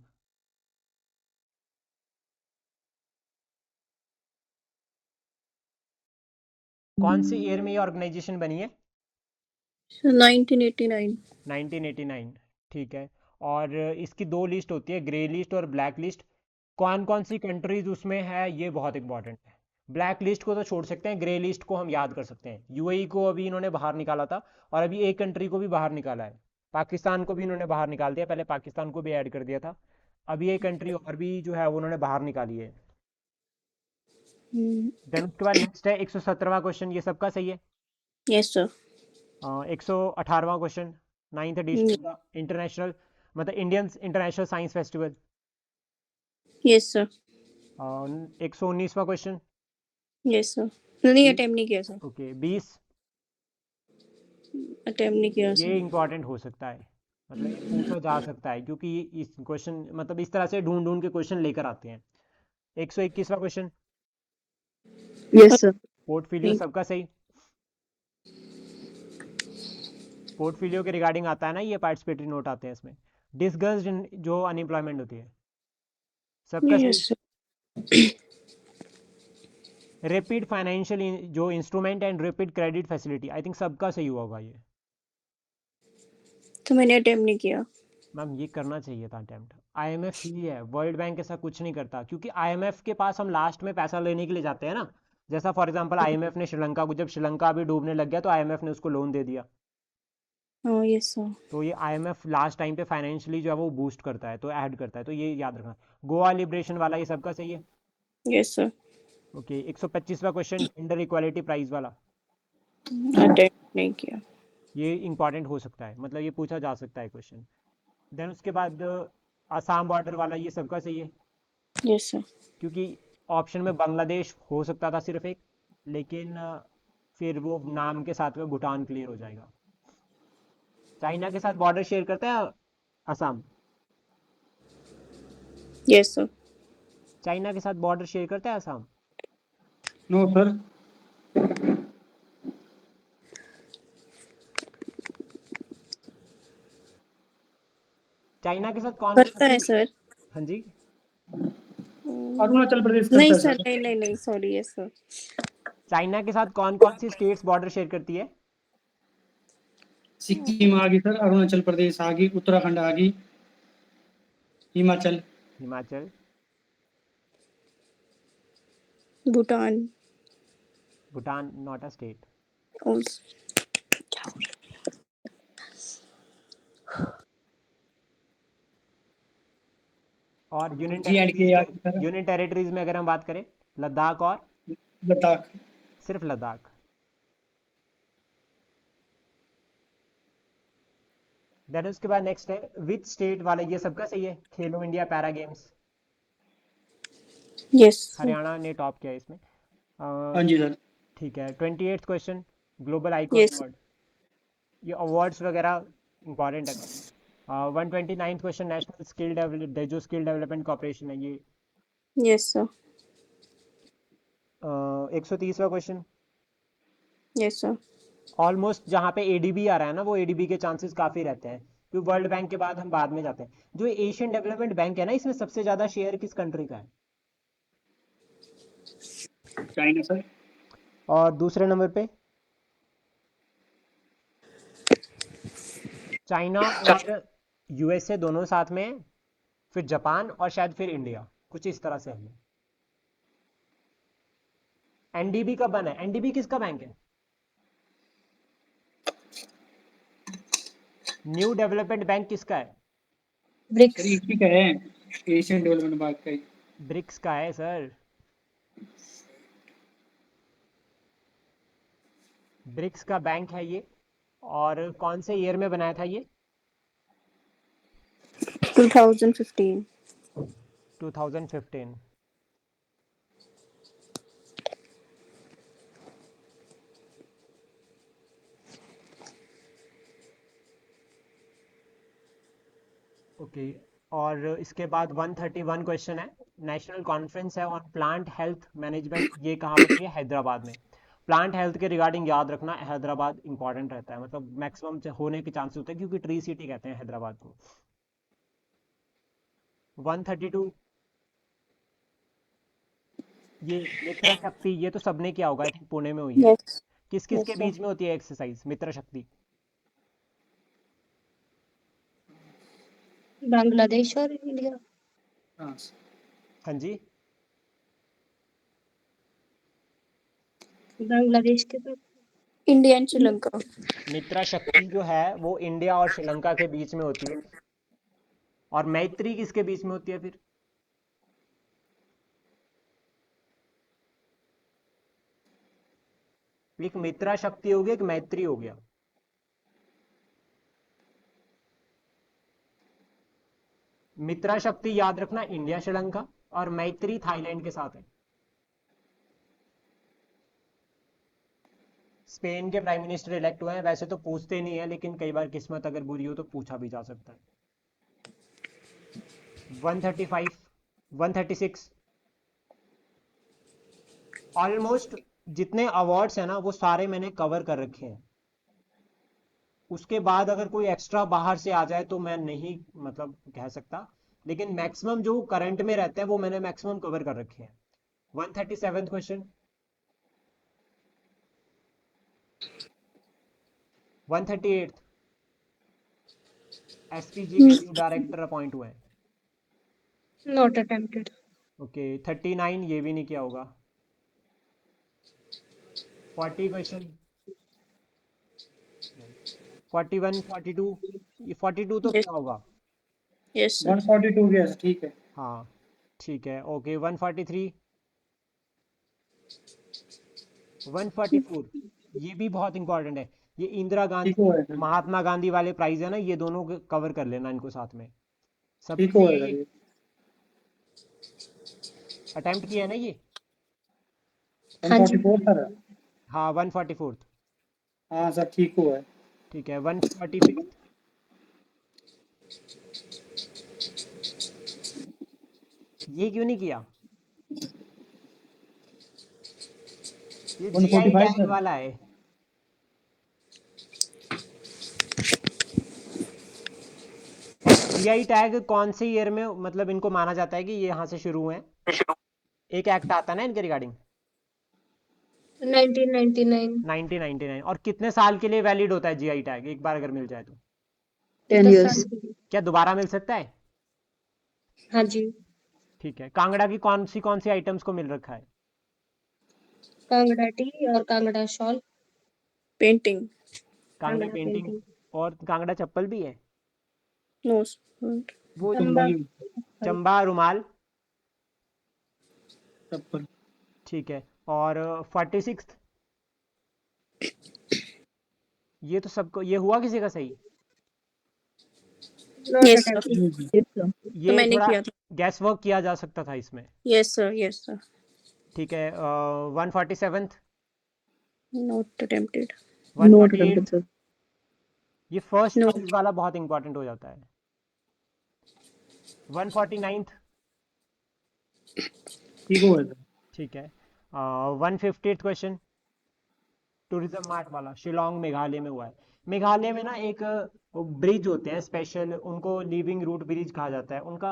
कौन से ईयर में ये ऑर्गेनाइजेशन बनी है? So 1989. 1989, ठीक है। और इसकी दो लिस्ट होती है, ग्रे लिस्ट और ब्लैक लिस्ट। कौन कौन सी कंट्रीज उसमें है ये बहुत इंपॉर्टेंट है। ब्लैक लिस्ट को तो छोड़ सकते हैं, ग्रे लिस्ट को हम याद कर सकते हैं। यूएई को अभी इन्होंने बाहर निकाला था, और अभी एक कंट्री को भी बाहर निकाला है, पाकिस्तान को भी इन्होंने बाहर निकाल दिया। पहले पाकिस्तान को भी ऐड कर दिया था, अभी एक कंट्री और भी जो है वो उन्होंने बाहर निकाली है। देन उसके बाद नेक्स्ट है 117वां क्वेश्चन, ये सबका सही है? Yes sir. 118वां क्वेश्चन, 9th एडिशन इंटरनेशनल, मतलब Indian international science festival. Yes sir. 119वां क्वेश्चन। Yes sir. नहीं अटेम्प्ट नहीं किया सर। ओके, 20। अटेम्प्ट नहीं किया ये सर। इंपॉर्टेंट हो सकता है, मतलब ये पूछा जा सकता है, क्योंकि इस क्वेश्चन मतलब इस तरह से ढूंढ ढूंढ के क्वेश्चन लेकर आते हैं। 121वां क्वेश्चन, Yes sir. पोर्टफोलियो सबका सही? पोर्टफोलियो के रिगार्डिंग आता है ना, ये पार्टिसिपेटरी नोट आते हैं इसमें। डिसगस्ड जो अनएम्प्लॉयमेंट होती है, सबका Yes सही? sir. रैपिड फाइनेंशियल जो instrument and rapid credit facility, I think सबका सही हुआ होगा ये। तो मैंने अटेम्प्ट नहीं किया। मैम ये करना चाहिए था अटेम्प्ट। आईएमएफ ही है, वर्ल्ड बैंक ऐसा कुछ नहीं करता, क्योंकि आईएमएफ के पास हम लास्ट में पैसा लेने के लिए जाते हैं ना। जैसा फॉर एग्जांपल आईएमएफ ने श्रीलंका को, जब श्रीलंका अभी डूबने लग गया तो आईएमएफ ने उसको लोन दे दिया। हाँ यस सर। तो ये आईएमएफ लास्ट टाइम पे फाइनेंशियली जो है वो बूस्ट करता है, तो ऐड करता है, तो ये याद रखना। गोवा लिबरेशन वाला ये सबका सही है? Yes sir. ओके, 125वां क्वेश्चन, जेंडर इक्वालिटी प्राइज वाला, अटेम्प्ट नहीं किया। ये इंपॉर्टेंट हो सकता है, मतलब ये पूछा जा सकता है क्वेश्चन। देन उसके बाद आसाम बॉर्डर वाला, ये सबका सही है? Yes sir. क्योंकि ऑप्शन में बांग्लादेश हो सकता था सिर्फ एक, लेकिन फिर वो नाम के साथ में भूटान क्लियर हो जाएगा। चाइना के साथ बॉर्डर शेयर करता है असम? Yes sir. चाइना के साथ बॉर्डर शेयर करता है असम? No sir. चाइना के साथ कौन करता है सर। हाँ जी, अरुणाचल प्रदेश करता नहीं है सर, सर। नहीं नहीं नहीं, सॉरी। Yes sir. चाइना के साथ कौन कौन सी स्टेट्स बॉर्डर शेयर करती है? सिक्किम आ गई सर, अरुणाचल प्रदेश आ गई, उत्तराखंड आ गई, Himachal. Himachal, Bhutan Bhutan not a state. क्या हो रहा है? और यूनियन J&K आ गई टेरिटरीज, सर, यूनियन टेरिटरीज में अगर हम बात करें, लद्दाख और लद्दाख। सिर्फ लद्दाख। देन उसके बाद नेक्स्ट है विच स्टेट वाले, ये सबका सही है? खेलो India para games, yes. Haryana ने टॉप किया इसमें। हाँ जी सर। ठीक है, 28th question, global icon Yes. Award, ये अवार्ड्स वगैरह इंपॉर्टेंट है। 129th question, national skill develop जो स्किल डेवलपमेंट कॉर्पोरेशन है ये। Yes, sir. 130वां क्वेश्चन, Yes, sir. ऑलमोस्ट जहाँ पे एडीबी आ रहा है ना, वो एडीबी के चांसेस काफ़ी रहते हैं, क्योंकि वर्ल्ड बैंक के बाद हम बाद में जाते हैं। जो एशियन डेवलपमेंट बैंक है ना, इसमें सबसे ज़्यादा शेयर किस कंट्री का है? China sir. और दूसरे नंबर पे चाइना और यूएसए दोनों साथ में है, फिर जापान और शायद फिर इंडिया, कुछ इस तरह से है। एनडीबी कब बना है? एनडीबी किसका बैंक है? न्यू डेवलपमेंट बैंक किसका है? Sir BRICS. इसी का है, एशियन डेवलपमेंट बैंक का ही। ब्रिक्स का है सर। ब्रिक्स का बैंक है ये। और कौन से ईयर में बनाया था ये? 2015. 2015। ओके। और इसके बाद 131 क्वेश्चन है, नेशनल कॉन्फ्रेंस है ऑन प्लांट हेल्थ मैनेजमेंट, ये कहाँ पर हुई है? हैदराबाद में। प्लांट हेल्थ के रिगार्डिंग याद रखना, हैदराबाद इंपॉर्टेंट रहता है, मतलब मैक्सिमम होने के चांस होते हैं, क्योंकि ट्री सिटी कहते हैं हैदराबाद को। 132, ये मित्र शक्ति, ये तो सबने किया होगा, आई थिंक पुणे में हुई है। Yes. किस किस Yes, के sir. बीच में होती है एक्सरसाइज मित्र शक्ति? बांग्लादेश और इंडिया। हाँ हाँ जी। बांग्लादेश के साथ। India and Sri Lanka. मित्र शक्ति जो है वो इंडिया और श्रीलंका के बीच में होती है। और मैत्री किसके बीच में होती है फिर? एक मित्रा शक्ति हो गया, एक मैत्री हो गया। मित्रा शक्ति याद रखना इंडिया श्रीलंका, और मैत्री थाईलैंड के साथ है। स्पेन के प्राइम मिनिस्टर इलेक्ट हुए हैं, वैसे तो पूछते नहीं है, लेकिन कई बार किस्मत अगर बुरी हो तो पूछा भी जा सकता है। 135, 136, ऑलमोस्ट जितने अवार्ड्स हैं ना वो सारे मैंने कवर कर रखे हैं। उसके बाद अगर कोई एक्स्ट्रा बाहर से आ जाए तो मैं नहीं मतलब कह सकता, लेकिन मैक्सिमम जो करंट में रहते हैं वो मैंने मैक्सिमम कवर कर रखे हैं। 137 क्वेश्चन, 138, एसपीजी के न्यू डायरेक्टर अपॉइंट हुए हैं। Not attempted. ओके। 39 ये भी नहीं किया होगा। 40 क्वेश्चन, 41, 42, ये 42 तो Yes. क्या होगा? Yes, sir. 142 गया सर, ठीक है। हाँ ठीक है। ओके। 143, 144, ये भी बहुत इंपॉर्टेंट है। ये इंदिरा ठीक गांधी हुआ है सर, महात्मा गांधी वाले प्राइज है ना, ये दोनों कवर कर लेना इनको साथ में। ठीक हुआ है सबने सर ये। अटेम्प्ट किया है ना ये? हाँ जी। 144 सर। हाँ 144। हाँ सर, ठीक हुआ है। ठीक है। 145, ये क्यों नहीं किया? ये जीआई 145 टैग सर। वाला है। जीआई टैग कौन से ईयर में मतलब इनको माना जाता है कि ये यहाँ से शुरू हुए हैं? एक एक्ट आता है ना इनके रिगार्डिंग, 1999। 1999। और कितने साल के लिए वैलिड होता है जीआई टैग, एक बार अगर मिल जाए तो? 10 10 years. साल के लिए। क्या दोबारा मिल सकता है? हाँ जी। ठीक है। कांगड़ा की कौन सी आइटम्स को मिल रखा है? कांगड़ा टी और Kangra shawl. Painting. Kangra Kangra painting painting. और कांगड़ा चप्पल भी है। No, sir. वो चंबा चंबा रुमाल। चप्पल। ठीक है। और 46, ये तो सबको ये हुआ, किसी का सही? Not Yes, sir. Attempted. Yes, sir. तो ये मैंने थोड़ा किया था। गैस वर्क किया जा सकता था इसमें। Yes, sir. Yes, sir. ठीक है। 147, Not attempted. Not 148, attempted, sir. ये फर्स्ट No. चॉइस वाला बहुत इंपॉर्टेंट हो जाता है। 149th, ठीक हुआ सर। ठीक है। 150th क्वेश्चन, टूरिज्म मार्ट वाला, शिलोंग मेघालय में हुआ है। मेघालय में ना एक ब्रिज होते हैं स्पेशल, उनको लिविंग रूट ब्रिज कहा जाता है। उनका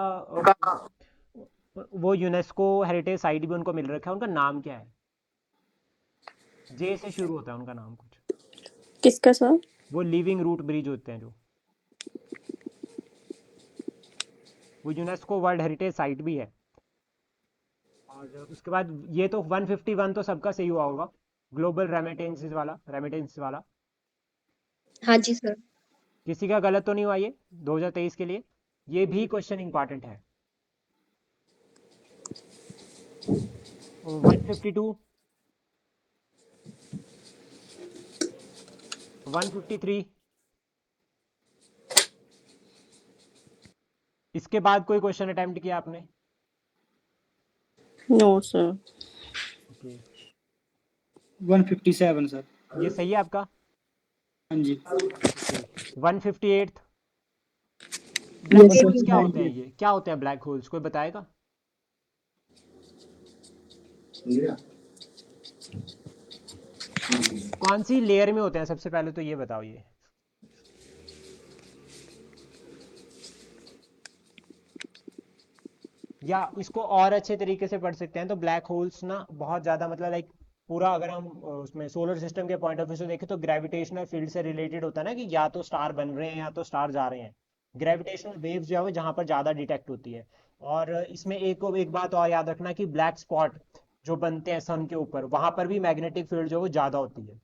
वो यूनेस्को हेरिटेज साइट भी उनको मिल रखा है। उनका नाम क्या है? जे से शुरू होता है उनका नाम कुछ। किसका सर? वो लिविंग रूट ब्रिज होते हैं जो, वो यूनेस्को वर्ल्ड हेरिटेज साइट भी है। और उसके बाद ये तो 151 तो सबका सही हुआ होगा, ग्लोबल रेमिटेंस वाला। हाँ जी सर। किसी का गलत तो नहीं हुआ ये 2023 के लिए? ये भी क्वेश्चन इंपॉर्टेंट है। 152, 153, इसके बाद कोई क्वेश्चन अटेम्प्ट किया आपने? No sir. Okay, 157 sir. ये सही है आपका? हाँ जी। Okay, 158, Yes, black sir. Holes क्या होते हैं? ये क्या होते हैं ब्लैक होल्स, कोई बताएगा? कौन सी लेयर में होते हैं सबसे पहले तो ये बताओ। ये या इसको और अच्छे तरीके से पढ़ सकते हैं तो ब्लैक होल्स ना बहुत ज़्यादा मतलब लाइक पूरा, अगर हम उसमें सोलर सिस्टम के पॉइंट ऑफ व्यू से देखें तो ग्रेविटेशनल फील्ड से रिलेटेड होता है ना, कि या तो स्टार बन रहे हैं या तो स्टार जा रहे हैं। ग्रेविटेशनल वेव्स जो है वो जहाँ पर ज़्यादा डिटेक्ट होती है। और इसमें एक बात और याद रखना कि ब्लैक स्पॉट जो बनते हैं सन के ऊपर, वहाँ पर भी मैग्नेटिक फील्ड जो है वो ज़्यादा होती है।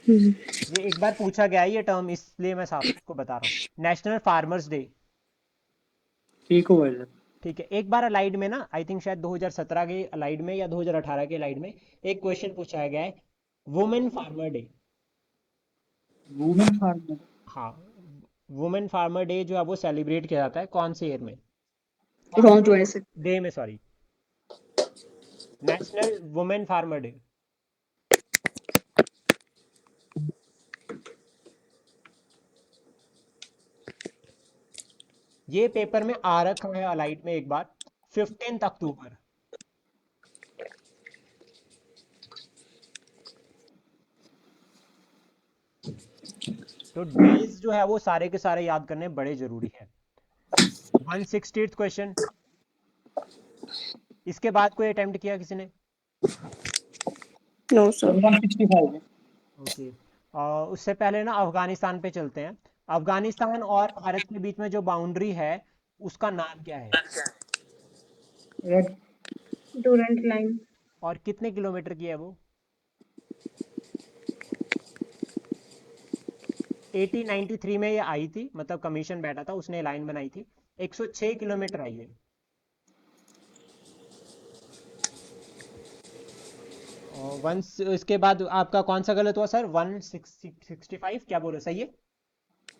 ये एक बार पूछा गया है ये टर्म, इसलिए मैं साफ को बता रहा हूँ। नेशनल फार्मर्स डे, ठीक हुआ सर। ठीक है। एक बार अलाइड में ना, आई थिंक शायद 2017 के अलाइड में या 2018 के अलाइड में एक क्वेश्चन पूछा गया है, women farmer day. Women farmer. हाँ, वुमेन फार्मर डे जो है वो सेलिब्रेट किया जाता है कौन से ईयर में? Wrong 26. डे में, sorry, national women farmer day. ये पेपर में आ रखा है अलाइड में एक बार, 15 अक्टूबर। तो डेज जो है वो सारे के सारे याद करने बड़े जरूरी है। 160th क्वेश्चन, इसके बाद कोई अटेम्प्ट किया किसी ने? No sir. 165 है। ओके, उससे पहले ना अफगानिस्तान पे चलते हैं। अफगानिस्तान और भारत के बीच में जो बाउंड्री है उसका नाम क्या है? रेड। Durant line. और कितने किलोमीटर की है वो? 1893 में ये आई थी, मतलब कमीशन बैठा था, उसने लाइन बनाई थी। 106 किलोमीटर आई है। और वंस इसके बाद आपका कौन सा गलत हुआ सर? 165 क्या बोले, सही है?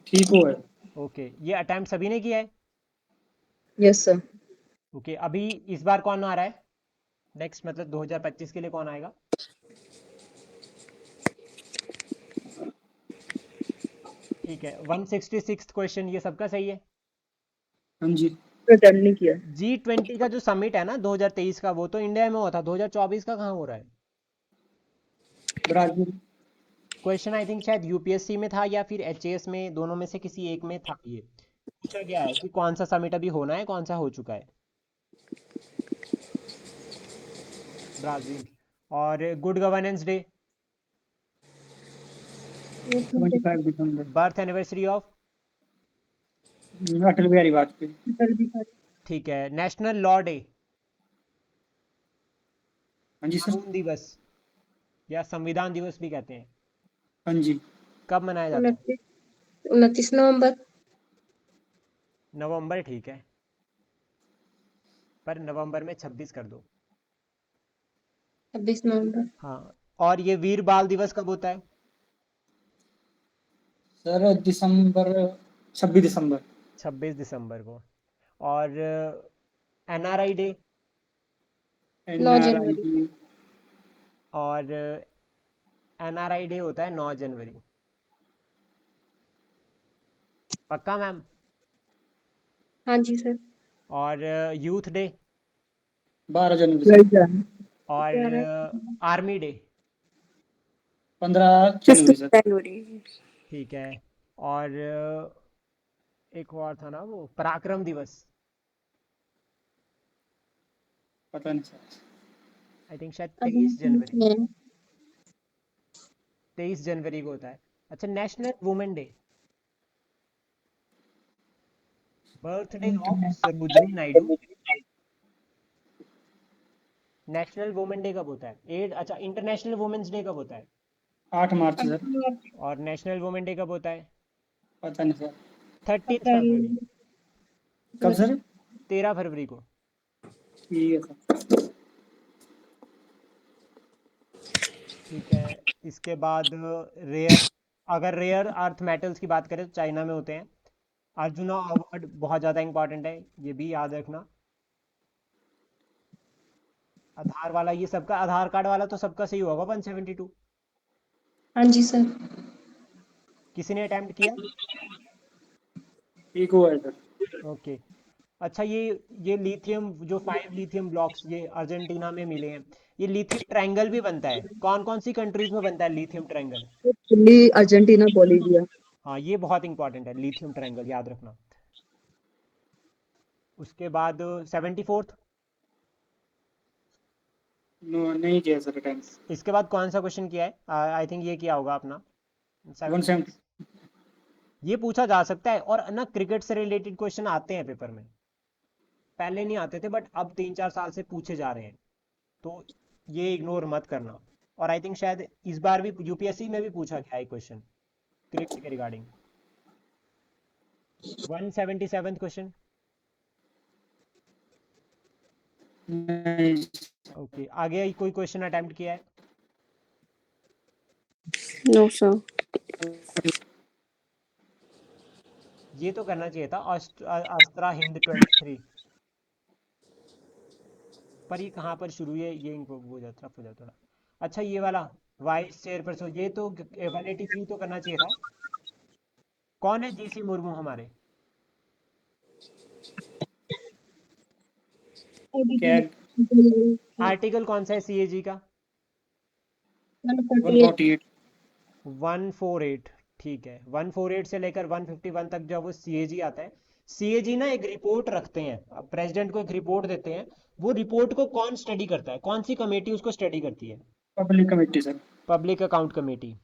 ठीक हुआ है। ओके, ये अटेम्प्ट सभी ने किया है? Yes, sir. ओके, अभी इस बार कौन आ रहा है नेक्स्ट, मतलब 2025 के लिए कौन आएगा? ठीक है, 166 क्वेश्चन, ये सबका सही है? हाँ जी। Pretend नहीं किया. G20 का जो समिट है ना 2023 का, वो तो इंडिया में हुआ था। 2024 का कहाँ हो रहा है? ब्राजील। क्वेश्चन आई थिंक शायद यूपीएससी में था या फिर एचएएस में, दोनों में से किसी एक में था। ये पूछा गया है कि कौन सा समिट अभी होना है, कौन सा हो चुका है? ब्राजील। और गुड गवर्नेंस डे, 25 दिसंबर। Birth anniversary of, Atal Bihari Vajpayee. ठीक है। नेशनल लॉ डे, हाँ जी सर। कानून दिवस या संविधान दिवस भी कहते हैं, हाँ जी। कब मनाया जाता है? 29 नवंबर। नवंबर, ठीक है, पर नवंबर में 26 कर दो। 26 नवंबर। हाँ, और ये वीर बाल दिवस कब होता है? सर दिसंबर, 26 दिसंबर। 26 दिसंबर को। और एनआरआई डे, 9 जनवरी। NRI। और एनआरआई डे होता है 9 जनवरी। पक्का मैम? हाँ जी सर। और यूथ डे 12 जनवरी सर। 12 जन। और आर्मी डे? 15 फिफ्थ जनवरी सर। जनवरी। ठीक है। और एक और था ना वो पराक्रम दिवस, पता नहीं सर। आई थिंक शायद अभी 23 जनवरी, मैं 23 जनवरी को होता है। अच्छा, national women day, birthday of Sarojini Naidu, national women day कब होता है? अच्छा, इंटरनेशनल वुमेन्स डे कब होता है? 8 मार्च सर। और नेशनल वुमेन डे कब होता है? पता नहीं सर। 30 फरवरी, कब सर? 13 फरवरी को। ठीक है सर। ठीक है। इसके बाद रेयर, अगर रेयर अर्थ मेटल्स की बात करें तो चाइना में होते हैं। अर्जुना अवार्ड बहुत ज़्यादा इंपॉर्टेंट है, ये भी याद रखना। आधार वाला, ये सबका आधार कार्ड वाला तो सबका सही होगा 172। हाँ जी सर। किसी ने अटेम्प्ट किया? ठीक हुआ है सर। ओके। अच्छा, ये लिथियम, जो 5 लिथियम ब्लॉक्स ये अर्जेंटीना में मिले हैं, ये लिथियम ट्रायंगल भी बनता है। कौन कौन सी कंट्रीज में बनता है lithium triangle? Chile, Argentina, Bolivia. हाँ, ये बहुत इंपॉर्टेंट है लिथियम ट्रायंगल, याद रखना। उसके बाद 74th। नहीं किया सर अटेम्प्ट। इसके बाद कौन सा क्वेश्चन किया है? आई थिंक ये किया होगा अपना 170। 76। ये पूछा जा सकता है, और ना क्रिकेट से रिलेटेड क्वेश्चन आते हैं पेपर में। पहले नहीं आते थे बट अब 3-4 साल से पूछे जा रहे हैं, तो ये इग्नोर मत करना। और आई थिंक शायद इस बार भी यूपीएससी में भी पूछा गया है क्वेश्चन क्रिकेट के रिगार्डिंग। 177 क्वेश्चन। नहीं ओके, आगे कोई क्वेश्चन अटेम्प्ट किया है? No sir. ये तो करना चाहिए था, अस्त्रा हिंद 23। पर ये कहाँ पर शुरू है, ये इनको वो जाता हो जाता थोड़ा। अच्छा, ये वाला वाइस चेयरपर्सन, ये तो 183 तो करना चाहिए था। कौन है जीसी मुर्मू हमारे? क्या? आर्टिकल कौन सा है सीएजी का? 148। 148। ठीक है, 148 से लेकर 151 तक जब वो सीएजी आता है, सीएजी ना एक रिपोर्ट रखते हैं, प्रेसिडेंट को एक रिपोर्ट देते हैं। वो रिपोर्ट को कौन स्टडी करता है, कौन सी कमेटी उसको स्टडी करती है? Public committee sir. Public account committee.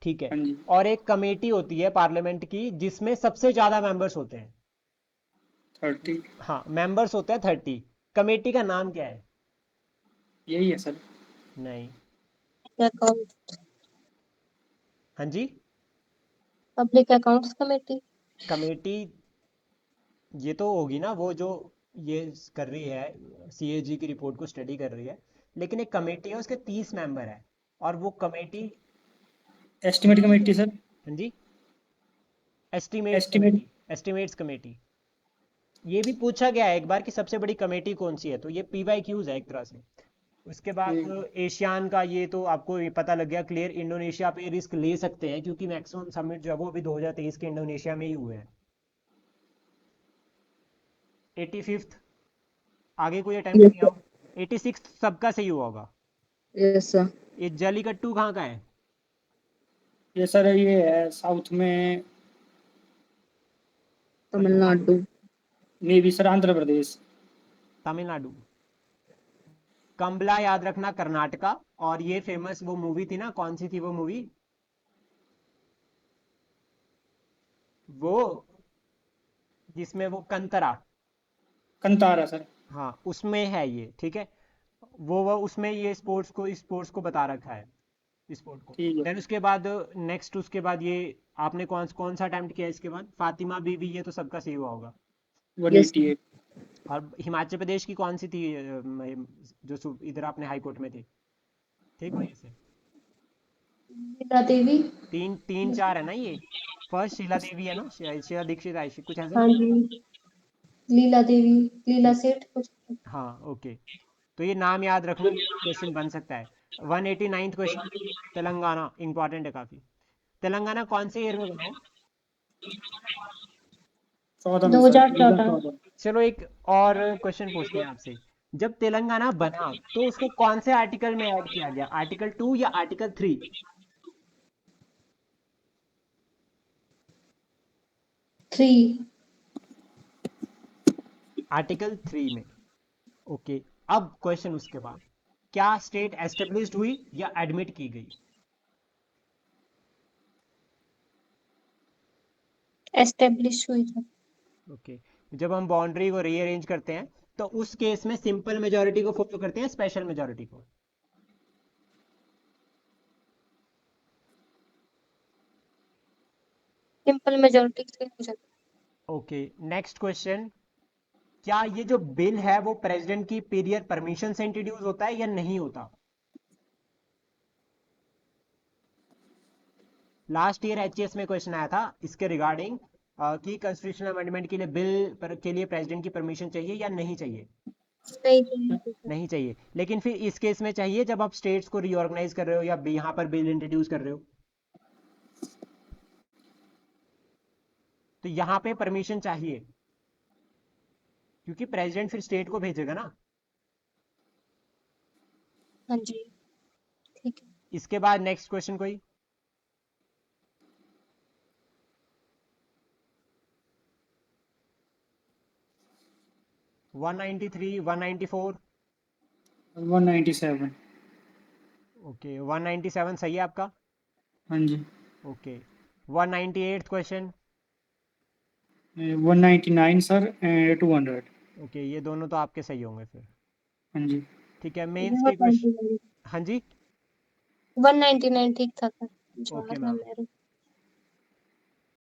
ठीक है। हाँ जी। और एक कमेटी होती है पार्लियामेंट की जिसमें सबसे ज्यादा मेंबर्स होते हैं। 30। हाँ, मेंबर्स होते हैं 30। कमेटी का नाम क्या है? यही है सर। नहीं। अकाउंट, हाँ जी। Public accounts committee. कमेटी ये तो होगी ना, वो जो ये कर रही है, सीएजी की रिपोर्ट को स्टडी कर रही है। लेकिन एक कमेटी है, उसके 30 मेंबर है, और वो कमेटी। Estimate committee sir. हाँ जी, estimates estimate. Committee, estimates committee. ये भी पूछा गया है एक बार कि सबसे बड़ी कमेटी कौन सी है, तो ये पीवाईक्यूज है एक तरह से। उसके बाद एशियान का, ये तो आपको ये पता लग गया क्लियर, इंडोनेशिया पे रिस्क ले सकते हैं क्योंकि मैक्सिमम समिट जो है वो भी 2023 के इंडोनेशिया में ही हुए हैं। 85th, आगे कोई अटेम्प्ट यस किया हो? 86 सबका सही हुआ होगा। Yes sir. ये जलीकट्टू कहाँ का है? ये सर ये है साउथ में। तमिलनाडु। मे भी सर आंध्र प्रदेश। तमिलनाडु। कंबला याद रखना, कर्नाटका। और ये फेमस वो मूवी थी ना, कौन सी थी वो मूवी, वो जिसमें वो कंतरा। कंतारा सर। हाँ, उसमें है ये, ठीक है। वो उसमें ये स्पोर्ट्स को बता रखा है, स्पोर्ट को। ठीक है। देन उसके बाद नेक्स्ट, उसके बाद ये आपने कौन कौन सा अटेम्प्ट किया इसके बाद? फातिमा बीवी, ये तो सबका सही हुआ होगा। 188। और हिमाचल प्रदेश की कौन सी थी, जो इधर अपने हाई कोर्ट में थी, ठीक वहीं से। शीला देवी। तीन तीन चार है ना ये। फर्स्ट शीला देवी है ना, शीला दीक्षित आई कुछ ऐसा। हाँ जी, लीला देवी, लीला सेठ कुछ। हाँ, ओके। तो ये नाम याद रखना, क्वेश्चन बन सकता है। 189th क्वेश्चन, तेलंगाना इंपॉर्टेंट है काफी। तेलंगाना कौन से ईयर में बना है? 14 में सर 2014 2014 चलो एक और क्वेश्चन पूछते हैं आपसे। जब तेलंगाना बना तो उसको कौन से आर्टिकल में ऐड किया गया, आर्टिकल 2 या आर्टिकल 3? 3 आर्टिकल 3 में। ओके, अब क्वेश्चन उसके बाद, क्या स्टेट एस्टेब्लिश्ड हुई या एडमिट की गई? एस्टेब्लिश हुई थी। ओके, जब हम बाउंड्री को रीअरेंज करते हैं तो उस केस में सिंपल मेजॉरिटी को फॉलो करते हैं, स्पेशल मेजॉरिटी को? सिंपल मेजोरिटी से हो जाता ओके, नेक्स्ट क्वेश्चन, क्या ये जो बिल है वो प्रेसिडेंट की पीरियड परमिशन से इंट्रोड्यूस होता है या नहीं होता? लास्ट ईयर एचएस में क्वेश्चन आया था इसके रिगार्डिंग कि कॉन्स्टिट्यूशनल अमेंडमेंट के लिए के लिए प्रेसिडेंट की परमिशन चाहिए या नहीं चाहिए? नहीं चाहिए। नहीं चाहिए, लेकिन फिर इस केस में चाहिए जब आप स्टेट्स को रीऑर्गेनाइज कर रहे हो या यहाँ पर बिल इंट्रोड्यूस कर रहे हो, तो यहाँ पे परमिशन चाहिए क्योंकि प्रेसिडेंट फिर स्टेट को भेजेगा ना। हाँ जी ठीक है। इसके बाद नेक्स्ट क्वेश्चन कोई? वन 193, 194? 197 ओके, 197 सही है आपका? हाँ जी। Okay, 198 question? 199 sir and 200 okay, ये दोनों तो आपके सही होंगे फिर। हाँ जी। ठीक है, मेंस के क्वेश्चन। हाँ जी, 199 ठीक था सर, जो ओके मतलब मैम। मेरे